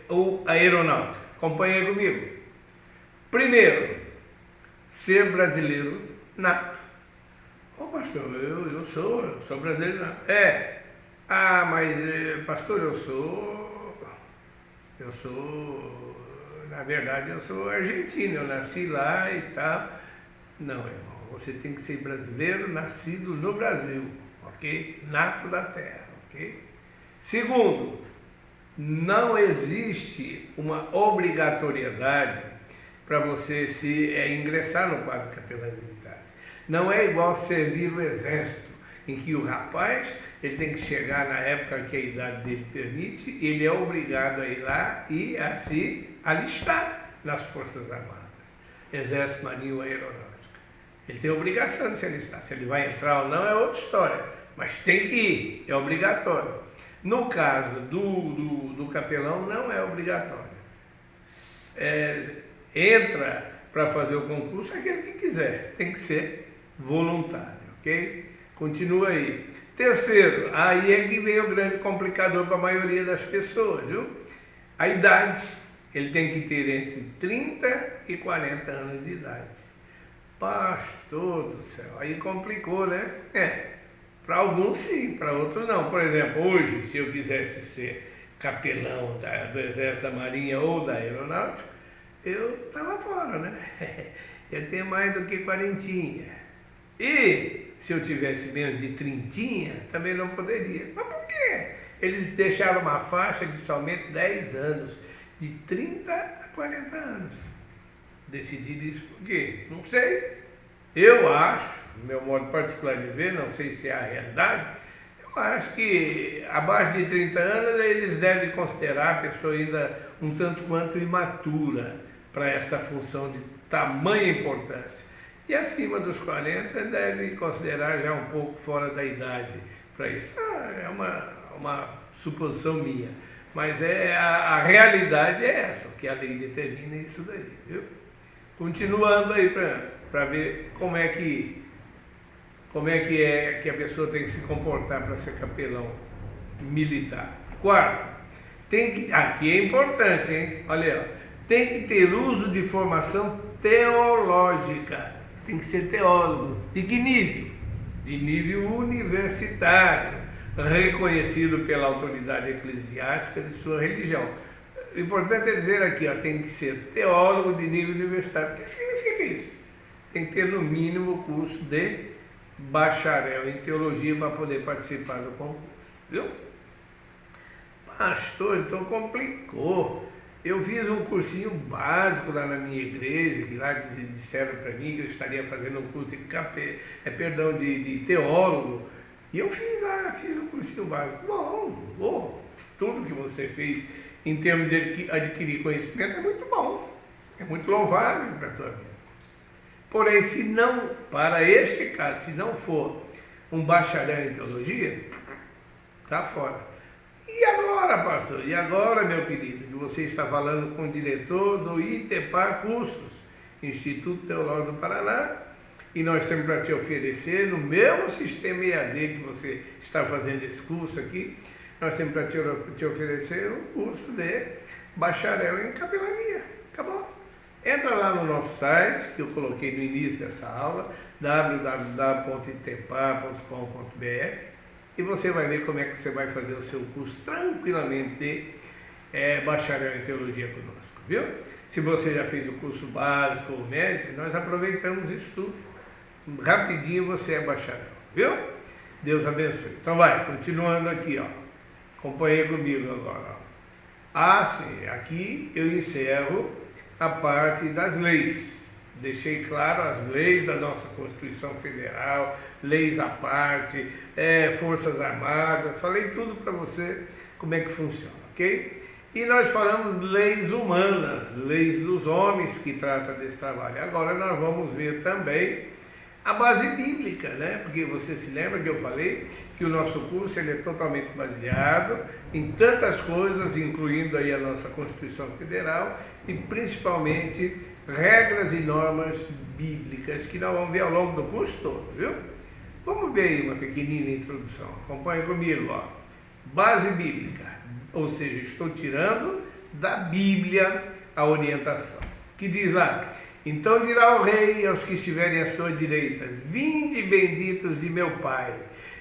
ou Aeronáutica. Acompanhe comigo. Primeiro, ser brasileiro nato. Ô pastor, eu sou brasileiro nato. Mas pastor, eu sou Eu sou, na verdade, eu sou argentino, eu nasci lá e tal. Não, irmão, você tem que ser brasileiro, nascido no Brasil, ok? Nato da terra, ok? Segundo, não existe uma obrigatoriedade para você se ingressar no quadro de capelães militares. Não é igual servir o exército, em que o rapaz ele tem que chegar na época que a idade dele permite, ele é obrigado a ir lá e a se alistar nas Forças Armadas, Exército, Marinha ou Aeronáutica. Ele tem a obrigação de se alistar. Se ele vai entrar ou não é outra história, mas tem que ir, é obrigatório. No caso do capelão, não é obrigatório. Entra para fazer o concurso aquele que quiser, tem que ser voluntário, ok? Continua aí. Terceiro, aí é que vem o grande complicador para a maioria das pessoas, viu? A idade. Ele tem que ter entre 30 e 40 anos de idade. Pastor do céu, aí complicou, né? Para alguns sim, para outros não. Por exemplo, hoje, se eu quisesse ser capelão do Exército, da Marinha ou da Aeronáutica, eu estava fora, né? Eu tenho mais do que 40. E se eu tivesse menos de 30, também não poderia. Mas por quê? Eles deixaram uma faixa de somente 10 anos, de 30 a 40 anos. Decidiram isso por quê? Não sei. Eu acho, no meu modo particular de ver, não sei se é a realidade, eu acho que abaixo de 30 anos eles devem considerar a pessoa ainda um tanto quanto imatura para esta função de tamanha importância. E acima dos 40 deve considerar já um pouco fora da idade para isso. É uma suposição minha, mas a realidade é essa, que a lei determina isso daí, viu? Continuando aí para ver como é que a pessoa tem que se comportar para ser capelão militar. Quarto, aqui é importante, hein? Olha aí, ó, tem que ter uso de formação teológica. Tem que ser teólogo. De que nível? De nível universitário, reconhecido pela autoridade eclesiástica de sua religião. O importante é dizer aqui, ó, tem que ser teólogo de nível universitário. O que significa isso? Tem que ter no mínimo o curso de bacharel em teologia para poder participar do concurso. Viu? Pastor, então complicou. Eu fiz um cursinho básico lá na minha igreja, que lá disseram para mim que eu estaria fazendo um curso de teólogo. E eu fiz um cursinho básico. Bom, tudo que você fez em termos de adquirir conhecimento é muito bom. É muito louvável para a tua vida. Porém, para este caso, se não for um bacharel em teologia, está fora. E agora, pastor? E agora, meu querido, que você está falando com o diretor do ITEPAR Cursos, Instituto Teológico do Paraná, e nós temos para te oferecer, no mesmo sistema EAD que você está fazendo esse curso aqui, nós temos para te oferecer um curso de bacharel em capelania. Tá bom? Entra lá no nosso site, que eu coloquei no início dessa aula, www.itepar.com.br, e você vai ver como é que você vai fazer o seu curso tranquilamente de bacharel em teologia conosco, viu? Se você já fez o curso básico ou médio, nós aproveitamos isso tudo. Rapidinho você é bacharel, viu? Deus abençoe. Então vai, continuando aqui, ó. Acompanhe comigo agora, ó. Sim, aqui eu encerro a parte das leis. Deixei claro as leis da nossa Constituição Federal, leis à parte, Forças Armadas, falei tudo para você como é que funciona, ok? E nós falamos leis humanas, leis dos homens que tratam desse trabalho. Agora nós vamos ver também a base bíblica, né? Porque você se lembra que eu falei que o nosso curso ele é totalmente baseado em tantas coisas, incluindo aí a nossa Constituição Federal e principalmente regras e normas bíblicas que nós vamos ver ao longo do curso todo, viu? Vamos ver aí uma pequenina introdução. Acompanhe comigo, ó. Base bíblica, ou seja, estou tirando da Bíblia a orientação. Que diz lá: então dirá o rei aos que estiverem à sua direita: vinde benditos de meu Pai,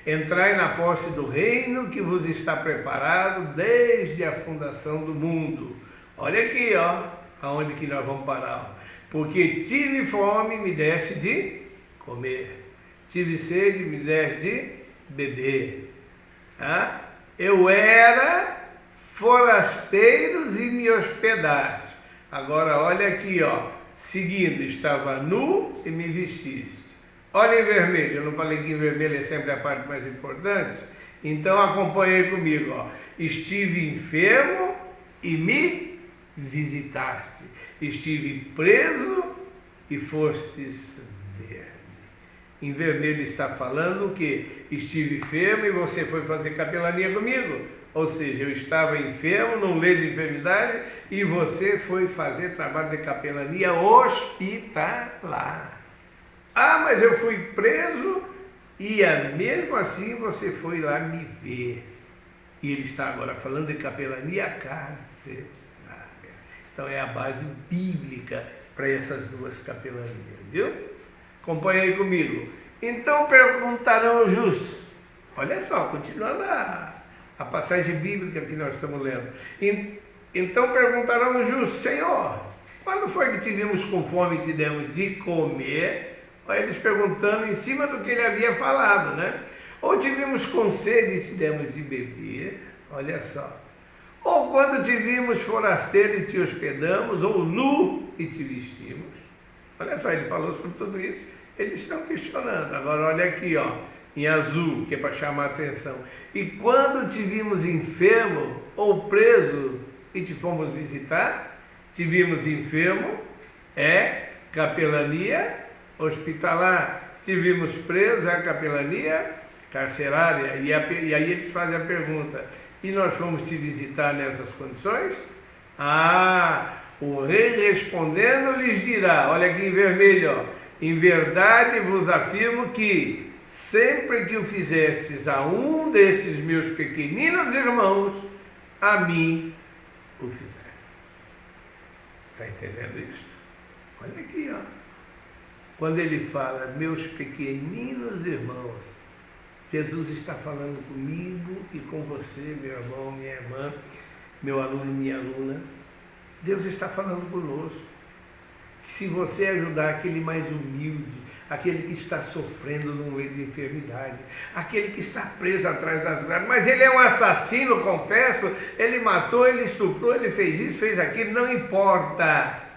Entrai na posse do reino que vos está preparado desde a fundação do mundo. Olha aqui, ó, aonde que nós vamos parar. Ó. Porque tive fome, me deste de comer. Tive sede, me deste de beber. Ah? Eu era forasteiros e me hospedaste. Agora olha aqui, ó. Seguindo, estava nu e me vestiste. Olha em vermelho, eu não falei que em vermelho é sempre a parte mais importante? Então acompanhe comigo, ó. Estive enfermo e me visitaste. Estive preso e fostes ver. Em vermelho está falando que estive enfermo e você foi fazer capelania comigo. Ou seja, eu estava enfermo, num leito de enfermidade, e você foi fazer trabalho de capelania hospitalar. Ah, mas eu fui preso e mesmo assim você foi lá me ver. E ele está agora falando de capelania carcerária. Então é a base bíblica para essas duas capelanias, viu? Acompanha aí comigo. Então perguntarão os justos. Olha só, continuando a passagem bíblica que nós estamos lendo. Então perguntarão os justos, Senhor, quando foi que te vimos com fome e te demos de comer? Olha eles perguntando em cima do que ele havia falado, né? Ou te vimos com sede e te demos de beber? Olha só. Ou quando te vimos forasteiro e te hospedamos, ou nu e te vestimos? Olha só, ele falou sobre tudo isso. Eles estão questionando. Agora olha aqui, ó, em azul, que é para chamar a atenção. E quando te vimos enfermo ou preso e te fomos visitar? Te vimos enfermo, é capelania hospitalar. Te vimos preso, é capelania carcerária. E aí eles fazem a pergunta, e nós fomos te visitar nessas condições? Ah, o rei respondendo lhes dirá, olha aqui em vermelho, ó, em verdade vos afirmo que sempre que o fizestes a um desses meus pequeninos irmãos, a mim o fizestes. Está entendendo isso? Olha aqui, ó. Quando ele fala, meus pequeninos irmãos, Jesus está falando comigo e com você, meu irmão, minha irmã, meu aluno, minha aluna. Deus está falando conosco. Que se você ajudar aquele mais humilde, aquele que está sofrendo num leito de enfermidade, aquele que está preso atrás das grades, mas ele é um assassino, confesso, ele matou, ele estuprou, ele fez isso, fez aquilo, não importa.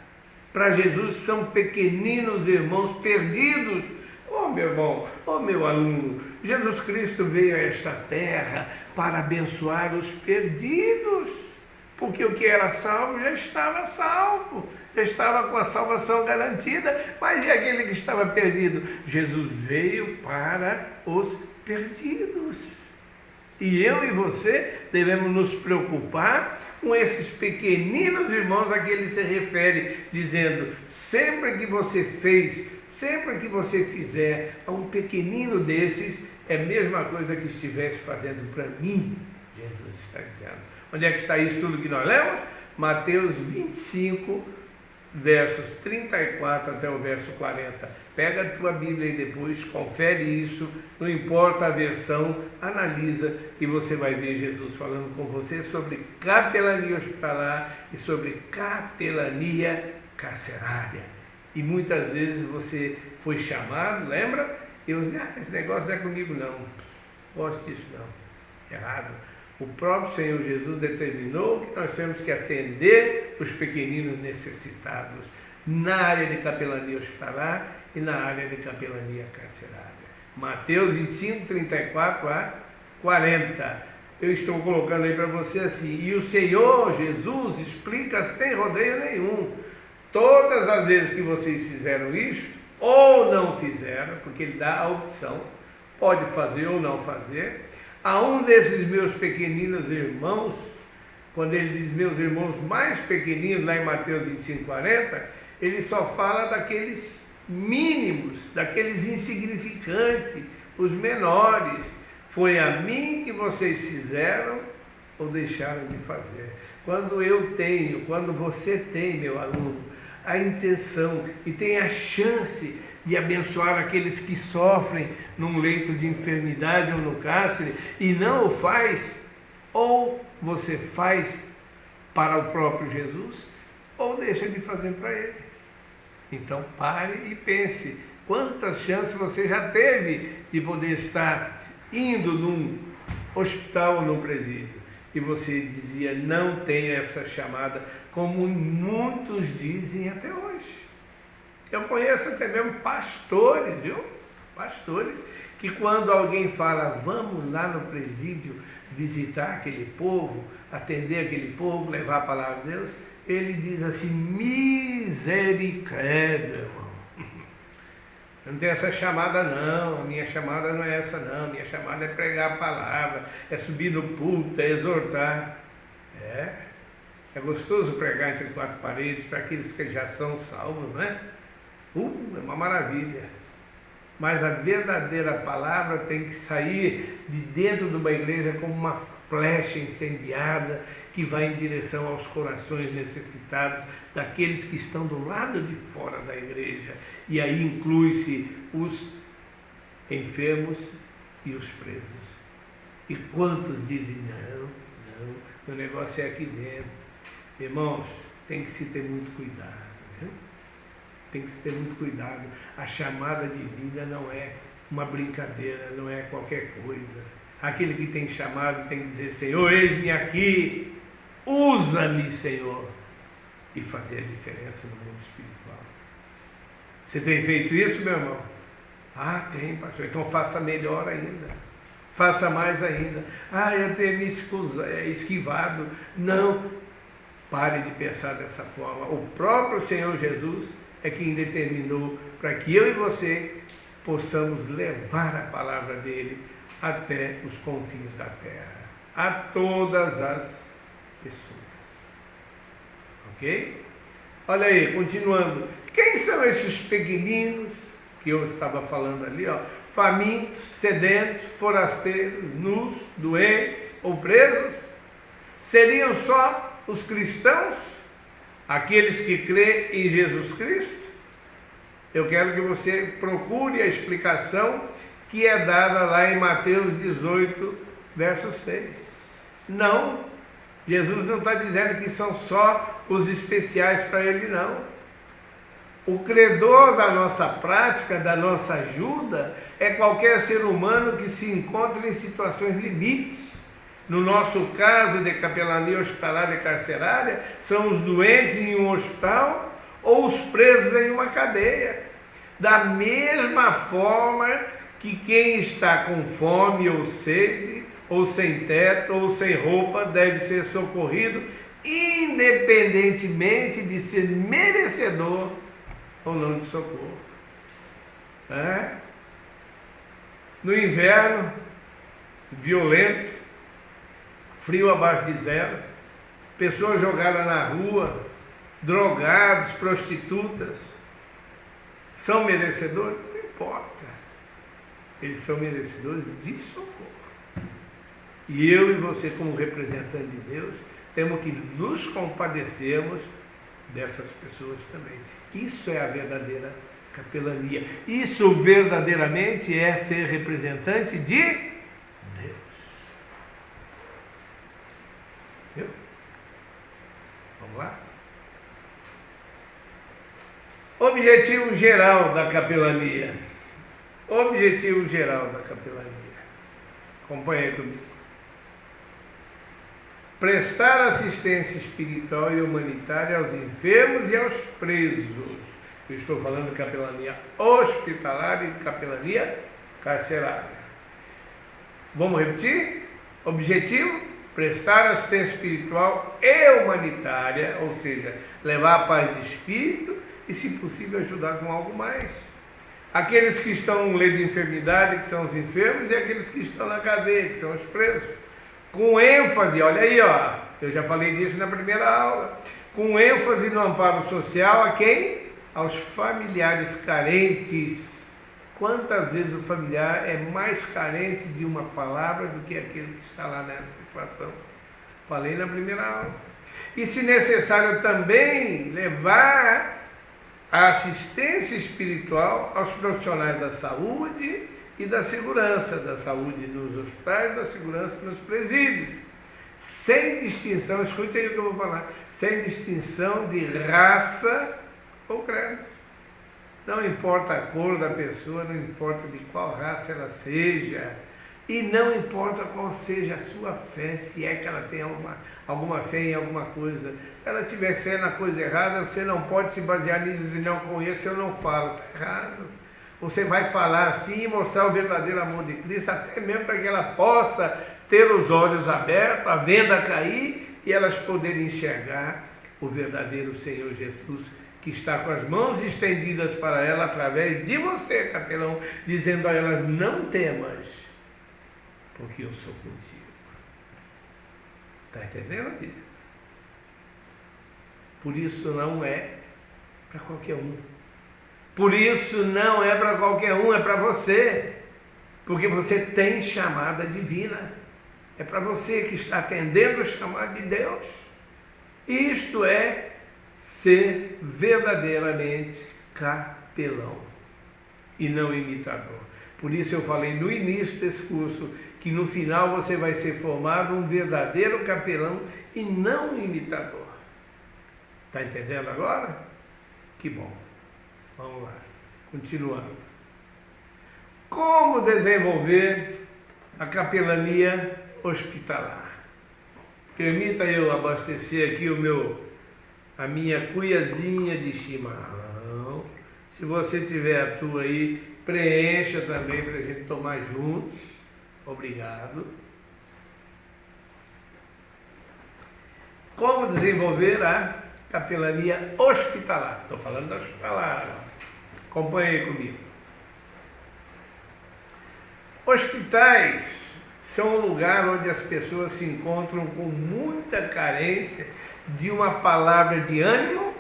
Para Jesus são pequeninos irmãos perdidos. Oh meu irmão, oh meu aluno, Jesus Cristo veio a esta terra para abençoar os perdidos. Porque o que era salvo já estava salvo, já estava com a salvação garantida, mas e aquele que estava perdido? Jesus veio para os perdidos. E eu e você devemos nos preocupar com esses pequeninos irmãos a que ele se refere, dizendo, sempre que você fez, sempre que você fizer a um pequenino desses, é a mesma coisa que estivesse fazendo para mim, Jesus está dizendo. Onde é que está isso tudo que nós lemos? Mateus 25, versos 34 até o verso 40. Pega a tua Bíblia e depois confere isso, não importa a versão, analisa e você vai ver Jesus falando com você sobre capelania hospitalar e sobre capelania carcerária. E muitas vezes você foi chamado, lembra? E você disse, esse negócio não é comigo não, gosto disso não, errado. O próprio Senhor Jesus determinou que nós temos que atender os pequeninos necessitados na área de capelania hospitalar e na área de capelania carcerária. Mateus 25, 34 a 40. Eu estou colocando aí para você assim, e o Senhor Jesus explica sem rodeio nenhum. Todas as vezes que vocês fizeram isso, ou não fizeram, porque ele dá a opção, pode fazer ou não fazer, a um desses meus pequeninos irmãos, quando ele diz meus irmãos mais pequeninos, lá em Mateus 25, 40, ele só fala daqueles mínimos, daqueles insignificantes, os menores. Foi a mim que vocês fizeram ou deixaram de fazer. Quando eu tenho, quando você tem, meu aluno, a intenção e tem a chance de abençoar aqueles que sofrem num leito de enfermidade ou no cárcere e não o faz, ou você faz para o próprio Jesus, ou deixa de fazer para ele. Então pare e pense, quantas chances você já teve de poder estar indo num hospital ou num presídio, e você dizia, não tenho essa chamada, como muitos dizem até hoje. Eu conheço até mesmo pastores, viu? Pastores que quando alguém fala, vamos lá no presídio visitar aquele povo, atender aquele povo, levar a palavra de Deus, ele diz assim, misericórdia, irmão. Eu não tenho essa chamada não, a minha chamada não é essa não, a minha chamada é pregar a palavra, é subir no púlpito, é exortar. É gostoso pregar entre quatro paredes para aqueles que já são salvos, não é? É uma maravilha. Mas a verdadeira palavra tem que sair de dentro de uma igreja como uma flecha incendiada que vai em direção aos corações necessitados daqueles que estão do lado de fora da igreja. E aí inclui-se os enfermos e os presos. E quantos dizem, não, o negócio é aqui dentro. Irmãos, tem que se ter muito cuidado, viu? Tem que se ter muito cuidado. A chamada de vida não é uma brincadeira, não é qualquer coisa. Aquele que tem chamado tem que dizer, Senhor, eis-me aqui, usa-me, Senhor, e fazer a diferença no mundo espiritual. Você tem feito isso, meu irmão? Ah, tem, pastor. Então faça melhor ainda. Faça mais ainda. Ah, eu tenho me esquivado. Não. Pare de pensar dessa forma. O próprio Senhor Jesus é quem determinou para que eu e você possamos levar a palavra dele até os confins da terra, a todas as pessoas. Ok? Olha aí, continuando. Quem são esses pequeninos que eu estava falando ali, ó? Famintos, sedentos, forasteiros, nus, doentes ou presos? Seriam só os cristãos, aqueles que crêem em Jesus Cristo? Eu quero que você procure a explicação que é dada lá em Mateus 18, verso 6. Não, Jesus não está dizendo que são só os especiais para ele, não. O credor da nossa prática, da nossa ajuda, é qualquer ser humano que se encontra em situações limites. No nosso caso de capelania hospitalar e carcerária, são os doentes em um hospital ou os presos em uma cadeia. Da mesma forma que quem está com fome ou sede, ou sem teto, ou sem roupa, deve ser socorrido, independentemente de ser merecedor ou não de socorro. No inverno violento, frio abaixo de zero, pessoas jogadas na rua, drogados, prostitutas, são merecedores? Não importa. Eles são merecedores de socorro. E eu e você, como representante de Deus, temos que nos compadecermos dessas pessoas também. Isso é a verdadeira capelania. Isso verdadeiramente é ser representante de Deus. Viu? Vamos lá? Objetivo geral da capelania. Objetivo geral da capelania. Acompanhe aí comigo. Prestar assistência espiritual e humanitária aos enfermos e aos presos. Eu estou falando de capelania hospitalar e capelania carcerária. Vamos repetir? Objetivo: prestar assistência espiritual e humanitária, ou seja, levar a paz de espírito e, se possível, ajudar com algo mais. Aqueles que estão no leito de enfermidade, que são os enfermos, e aqueles que estão na cadeia, que são os presos. Com ênfase, olha aí, ó, eu já falei disso na primeira aula, com ênfase no amparo social a quem? Aos familiares carentes. Quantas vezes o familiar é mais carente de uma palavra do que aquele que está lá nessa situação? Falei na primeira aula. E, se necessário, também levar a assistência espiritual aos profissionais da saúde e da segurança, da saúde nos hospitais, da segurança nos presídios, sem distinção, escute aí o que eu vou falar, sem distinção de raça ou credo. Não importa a cor da pessoa, não importa de qual raça ela seja, e não importa qual seja a sua fé, se é que ela tem alguma fé em alguma coisa. Se ela tiver fé na coisa errada, você não pode se basear nisso e dizer, não conheço, eu não falo. Está errado. Você vai falar assim e mostrar o verdadeiro amor de Cristo, até mesmo para que ela possa ter os olhos abertos, a venda cair e elas poderem enxergar o verdadeiro Senhor Jesus, que está com as mãos estendidas para ela através de você, capelão, dizendo a elas, não temas, porque eu sou contigo. Está entendendo, filha? Por isso não é para qualquer um. Por isso não é para qualquer um, é para você. Porque você tem chamada divina. É para você que está atendendo o chamado de Deus. Isto é ser verdadeiramente capelão e não imitador. Por isso eu falei no início desse curso que no final você vai ser formado um verdadeiro capelão e não um imitador. Está entendendo agora? Que bom. Vamos lá. Continuando. Como desenvolver a capelania hospitalar? Permita eu abastecer aqui a minha cuiazinha de chimarrão. Se você tiver a tua aí, preencha também para a gente tomar juntos. Obrigado. Como desenvolver a capelania hospitalar? Estou falando da hospitalar agora. Acompanhe aí comigo. Hospitais são um lugar onde as pessoas se encontram com muita carência de uma palavra de ânimo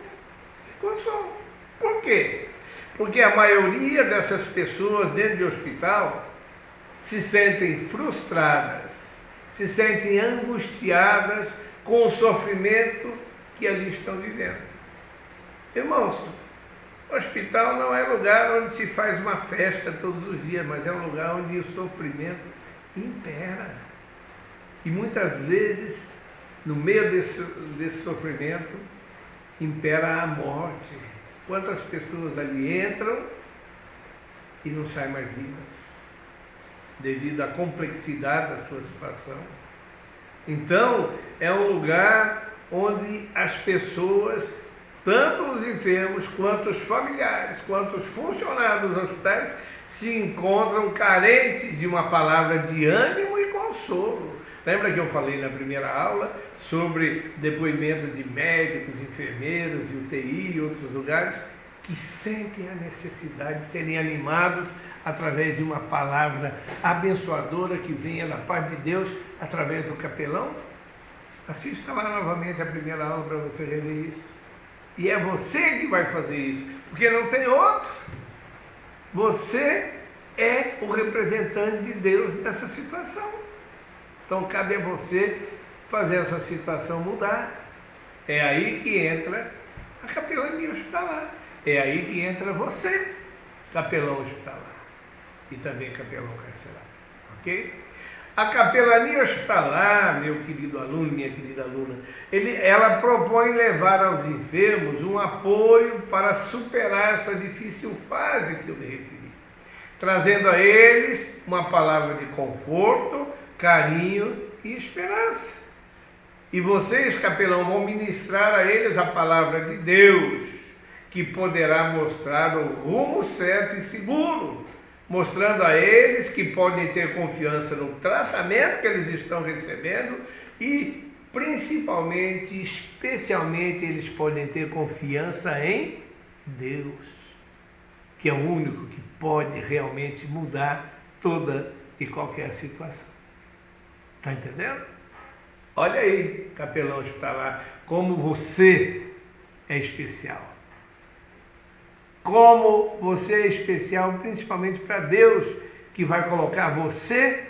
e consolo. Por quê? Porque a maioria dessas pessoas dentro de hospital se sentem frustradas, se sentem angustiadas com o sofrimento que ali estão vivendo. Irmãos, o hospital não é lugar onde se faz uma festa todos os dias, mas é um lugar onde o sofrimento impera. E muitas vezes, no meio desse sofrimento, impera a morte. Quantas pessoas ali entram e não saem mais vivas, devido à complexidade da sua situação. Então, é um lugar onde as pessoas, tanto os enfermos, quanto os familiares, quanto os funcionários dos hospitais, se encontram carentes de uma palavra de ânimo e consolo. Lembra que eu falei na primeira aula sobre depoimento de médicos, enfermeiros, de UTI e outros lugares, que sentem a necessidade de serem animados através de uma palavra abençoadora que venha da parte de Deus através do capelão? Assista lá novamente a primeira aula para você rever isso. E é você que vai fazer isso, porque não tem outro. Você é o representante de Deus nessa situação. Então cabe a você fazer essa situação mudar. É aí que entra a capelania hospitalar. É aí que entra você, capelão hospitalar. E também capelão carcerário. Ok? A capelania hospitalar, meu querido aluno, minha querida aluna, ela propõe levar aos enfermos um apoio para superar essa difícil fase que eu me referi, trazendo a eles uma palavra de conforto, carinho e esperança. E vocês, capelão, vão ministrar a eles a palavra de Deus, que poderá mostrar o rumo certo e seguro, mostrando a eles que podem ter confiança no tratamento que eles estão recebendo e, principalmente, especialmente, eles podem ter confiança em Deus, que é o único que pode realmente mudar toda e qualquer situação. Está entendendo? Olha aí, capelão hospitalar, como você é especial. Como você é especial, principalmente para Deus, que vai colocar você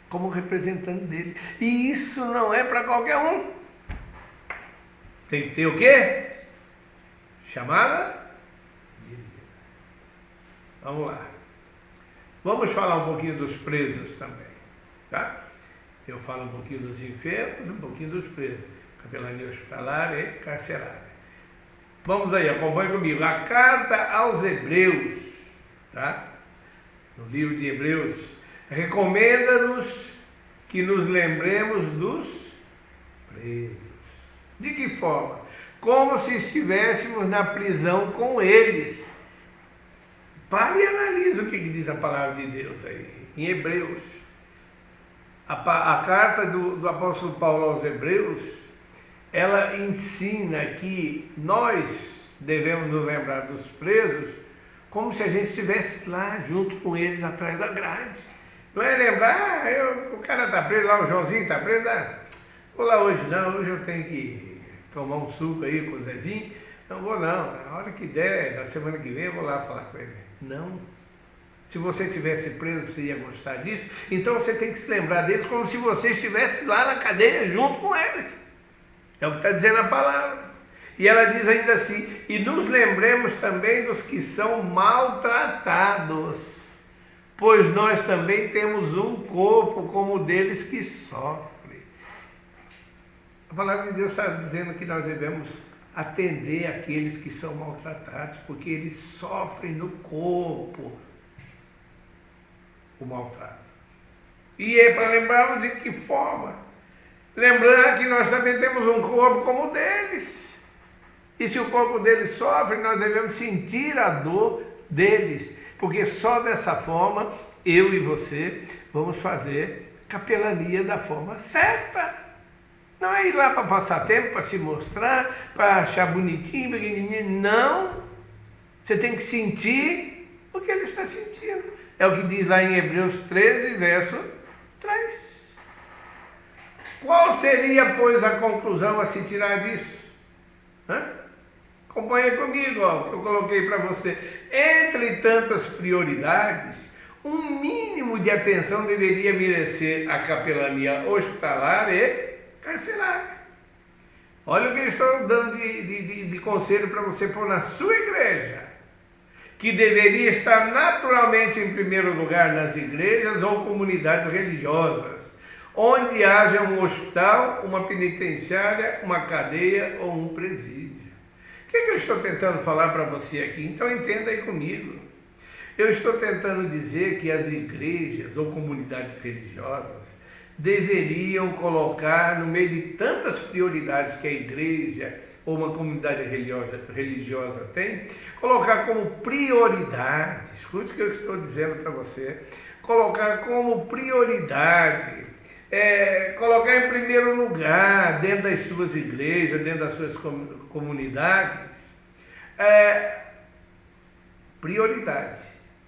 como representante dele. E isso não é para qualquer um. Tem que ter o quê? Chamada Vamos lá. Vamos falar um pouquinho dos presos também, tá? Eu falo um pouquinho dos enfermos, um pouquinho dos presos. Capelania hospitalar e carcerária. Vamos aí, acompanhe comigo. A carta aos Hebreus, tá? No livro de Hebreus, recomenda-nos que nos lembremos dos presos. De que forma? Como se estivéssemos na prisão com eles. Pare e analise o que diz a palavra de Deus aí, em Hebreus. A carta do apóstolo Paulo aos Hebreus, ela ensina que nós devemos nos lembrar dos presos como se a gente estivesse lá junto com eles atrás da grade. Não é lembrar, o cara está preso lá, o Joãozinho está preso, vou lá hoje não, hoje eu tenho que tomar um suco aí com o Zezinho, não vou não, na hora que der, na semana que vem eu vou lá falar com ele. Não. Se você estivesse preso, você ia gostar disso, então você tem que se lembrar deles como se você estivesse lá na cadeia junto com eles. É o que está dizendo a palavra. E ela diz ainda assim, e nos lembremos também dos que são maltratados, pois nós também temos um corpo como o deles que sofre. A palavra de Deus está dizendo que nós devemos atender aqueles que são maltratados, porque eles sofrem no corpo o maltrato. E é para lembrarmos de que forma? Lembrar que nós também temos um corpo como o deles. E se o corpo deles sofre, nós devemos sentir a dor deles. Porque só dessa forma, eu e você vamos fazer capelania da forma certa. Não é ir lá para passar tempo, para se mostrar, para achar bonitinho, pequenininho. Não. Você tem que sentir o que ele está sentindo. É o que diz lá em Hebreus 13, verso 3. Qual seria, pois, a conclusão a se tirar disso? Acompanha comigo, ó, que eu coloquei para você. Entre tantas prioridades, um mínimo de atenção deveria merecer a capelania hospitalar e carcerária. Olha o que eu estou dando de conselho para você pôr na sua igreja, que deveria estar naturalmente em primeiro lugar nas igrejas ou comunidades religiosas, onde haja um hospital, uma penitenciária, uma cadeia ou um presídio. O que eu estou tentando falar para você aqui? Então entenda aí comigo. Eu estou tentando dizer que as igrejas ou comunidades religiosas deveriam colocar, no meio de tantas prioridades que a igreja ou uma comunidade religiosa tem, colocar como prioridade, escute o que eu estou dizendo para você, colocar como prioridade, colocar em primeiro lugar, dentro das suas igrejas, dentro das suas comunidades, prioridade,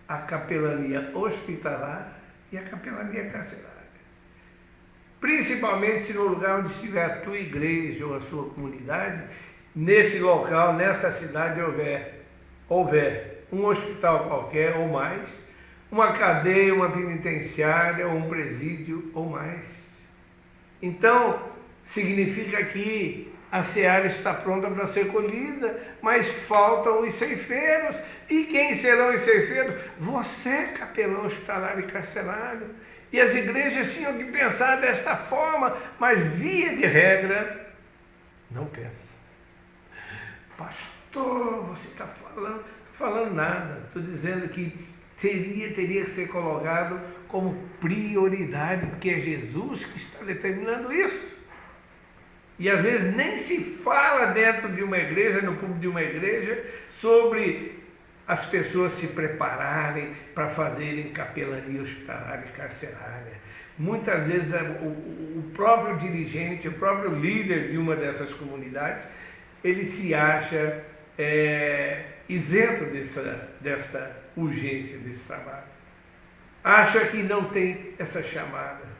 a capelania hospitalar e a capelania carcerária. Principalmente se no lugar onde estiver a tua igreja ou a sua comunidade, nesse local, nessa cidade, houver um hospital qualquer ou mais, uma cadeia, uma penitenciária, ou um presídio ou mais. Então, significa que a seara está pronta para ser colhida, mas faltam os ceifeiros. E quem serão os ceifeiros? Você, capelão hospitalar e carcerário. E as igrejas tinham que pensar desta forma, mas via de regra, não pensa. Pastor, você está falando, não estou falando nada, estou dizendo que teria que ser colocado como prioridade, porque é Jesus que está determinando isso. E às vezes nem se fala dentro de uma igreja, no público de uma igreja, sobre as pessoas se prepararem para fazerem capelania hospitalar e carcerária. Muitas vezes o próprio dirigente, o próprio líder de uma dessas comunidades, ele se acha isento desta urgência, desse trabalho. Acha que não tem essa chamada.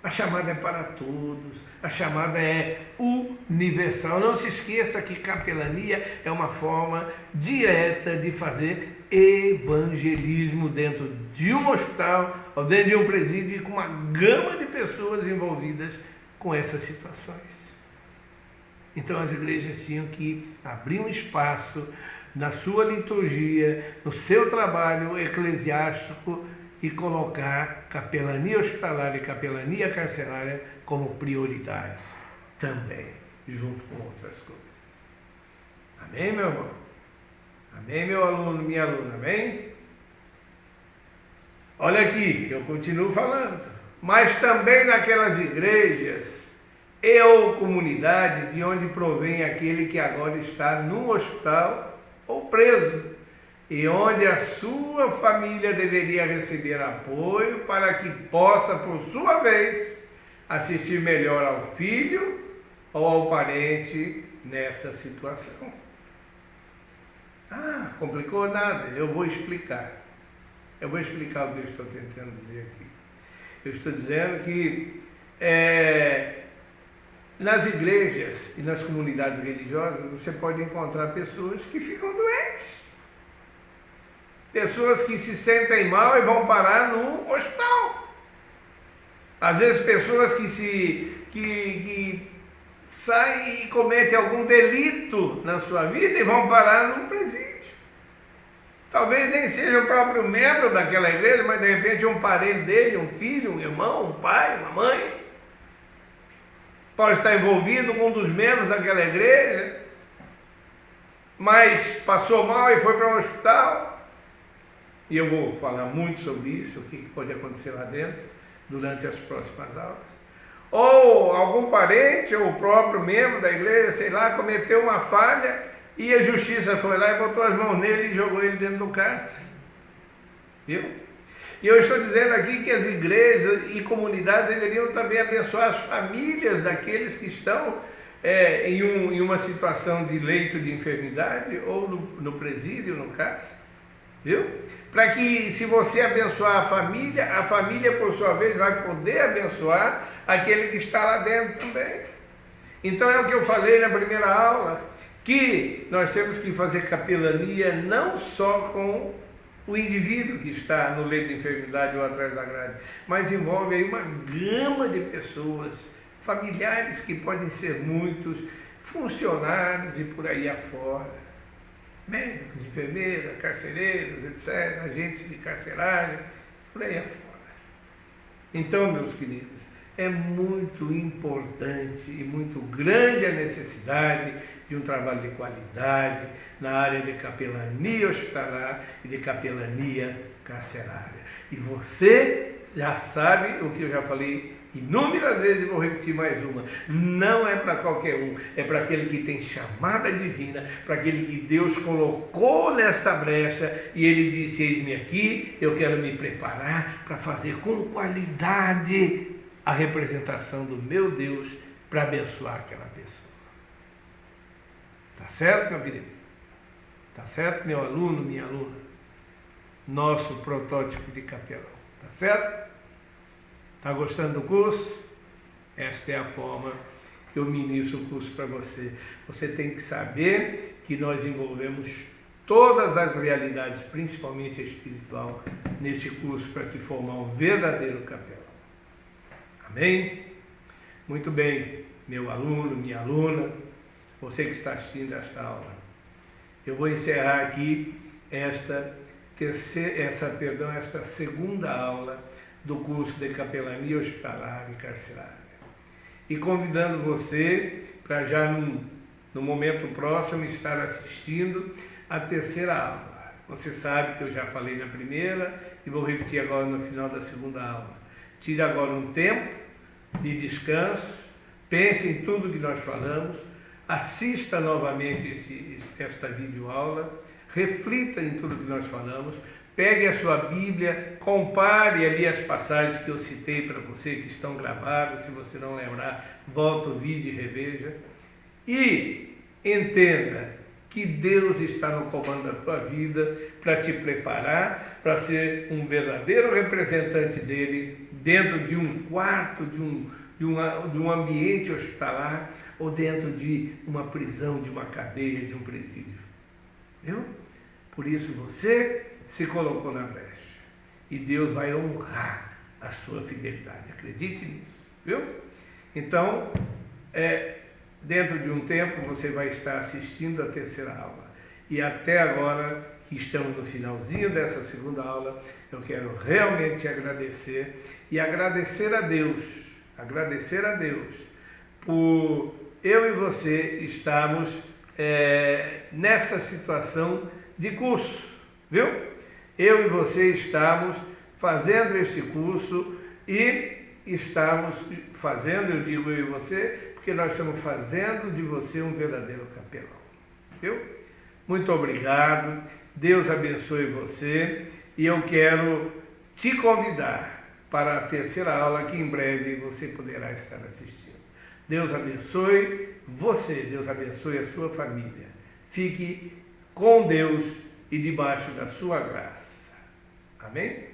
A chamada é para todos, a chamada é universal. Não se esqueça que capelania é uma forma direta de fazer evangelismo dentro de um hospital ou dentro de um presídio e com uma gama de pessoas envolvidas com essas situações. Então as igrejas tinham que abrir um espaço na sua liturgia, no seu trabalho eclesiástico e colocar capelania hospitalar e capelania carcerária como prioridade também, junto com outras coisas. Amém, meu irmão? Amém, meu aluno, minha aluna, amém? Olha aqui, eu continuo falando. Mas também naquelas igrejas e ou comunidades de onde provém aquele que agora está no hospital ou preso, e onde a sua família deveria receber apoio para que possa, por sua vez, assistir melhor ao filho ou ao parente nessa situação. Ah, complicou nada, eu vou explicar. Eu vou explicar o que eu estou tentando dizer aqui. Eu estou dizendo que nas igrejas e nas comunidades religiosas você pode encontrar pessoas que ficam doentes. Pessoas que se sentem mal e vão parar no hospital. Às vezes pessoas que saem e cometem algum delito na sua vida e vão parar num presídio. Talvez nem seja o próprio membro daquela igreja, mas de repente um parente dele, um filho, um irmão, um pai, uma mãe, pode estar envolvido com um dos membros daquela igreja, mas passou mal e foi para um hospital. E eu vou falar muito sobre isso, o que pode acontecer lá dentro, durante as próximas aulas. Ou algum parente, ou o próprio membro da igreja, sei lá, cometeu uma falha, e a justiça foi lá e botou as mãos nele e jogou ele dentro do cárcere. Viu? E eu estou dizendo aqui que as igrejas e comunidades deveriam também abençoar as famílias daqueles que estão em uma situação de leito de enfermidade, ou no presídio, no cárcere. Viu? Para que, se você abençoar a família, por sua vez, vai poder abençoar aquele que está lá dentro também. Então é o que eu falei na primeira aula, que nós temos que fazer capelania não só com o indivíduo que está no leito de enfermidade ou atrás da grade, mas envolve aí uma gama de pessoas, familiares que podem ser muitos, funcionários e por aí afora, médicos, enfermeiras, carcereiros, etc., agentes de carcerário, por aí afora. Então, meus queridos, é muito importante e muito grande a necessidade de um trabalho de qualidade na área de capelania hospitalar e de capelania carcerária. E você já sabe o que eu já falei inúmeras vezes e vou repetir mais uma. Não é para qualquer um, é para aquele que tem chamada divina, para aquele que Deus colocou nesta brecha e ele disse: eis-me aqui, eu quero me preparar para fazer com qualidade a representação do meu Deus para abençoar aquela pessoa. Tá certo, meu querido? Tá certo, meu aluno, minha aluna? Nosso protótipo de capelão. Tá certo? Tá gostando do curso? Esta é a forma que eu ministro o curso para você. Você tem que saber que nós envolvemos todas as realidades, principalmente a espiritual, neste curso para te formar um verdadeiro capelão. Amém? Muito bem, meu aluno, minha aluna, você que está assistindo esta aula. Eu vou encerrar aqui esta segunda aula do curso de capelania hospitalar e carcerária. E convidando você para já no momento próximo estar assistindo a terceira aula. Você sabe que eu já falei na primeira e vou repetir agora no final da segunda aula. Tire agora um tempo de descanso, pense em tudo que nós falamos, assista novamente esta videoaula, reflita em tudo que nós falamos, pegue a sua Bíblia, compare ali as passagens que eu citei para você, que estão gravadas, se você não lembrar, volta o vídeo e reveja, e entenda que Deus está no comando da tua vida para te preparar para ser um verdadeiro representante dele dentro de um quarto, de um ambiente hospitalar ou dentro de uma prisão, de uma cadeia, de um presídio. Viu? Por isso você se colocou na brecha e Deus vai honrar a sua fidelidade. Acredite nisso. Viu? Então, dentro de um tempo você vai estar assistindo a terceira aula. E até agora, que estamos no finalzinho dessa segunda aula, eu quero realmente agradecer e agradecer a Deus por eu e você estarmos nessa situação de curso, viu? Eu e você estamos fazendo este curso e estamos fazendo, eu digo eu e você, porque nós estamos fazendo de você um verdadeiro capelão, viu? Muito obrigado, Deus abençoe você e eu quero te convidar para a terceira aula que em breve você poderá estar assistindo. Deus abençoe você, Deus abençoe a sua família. Fique com Deus e debaixo da sua graça. Amém?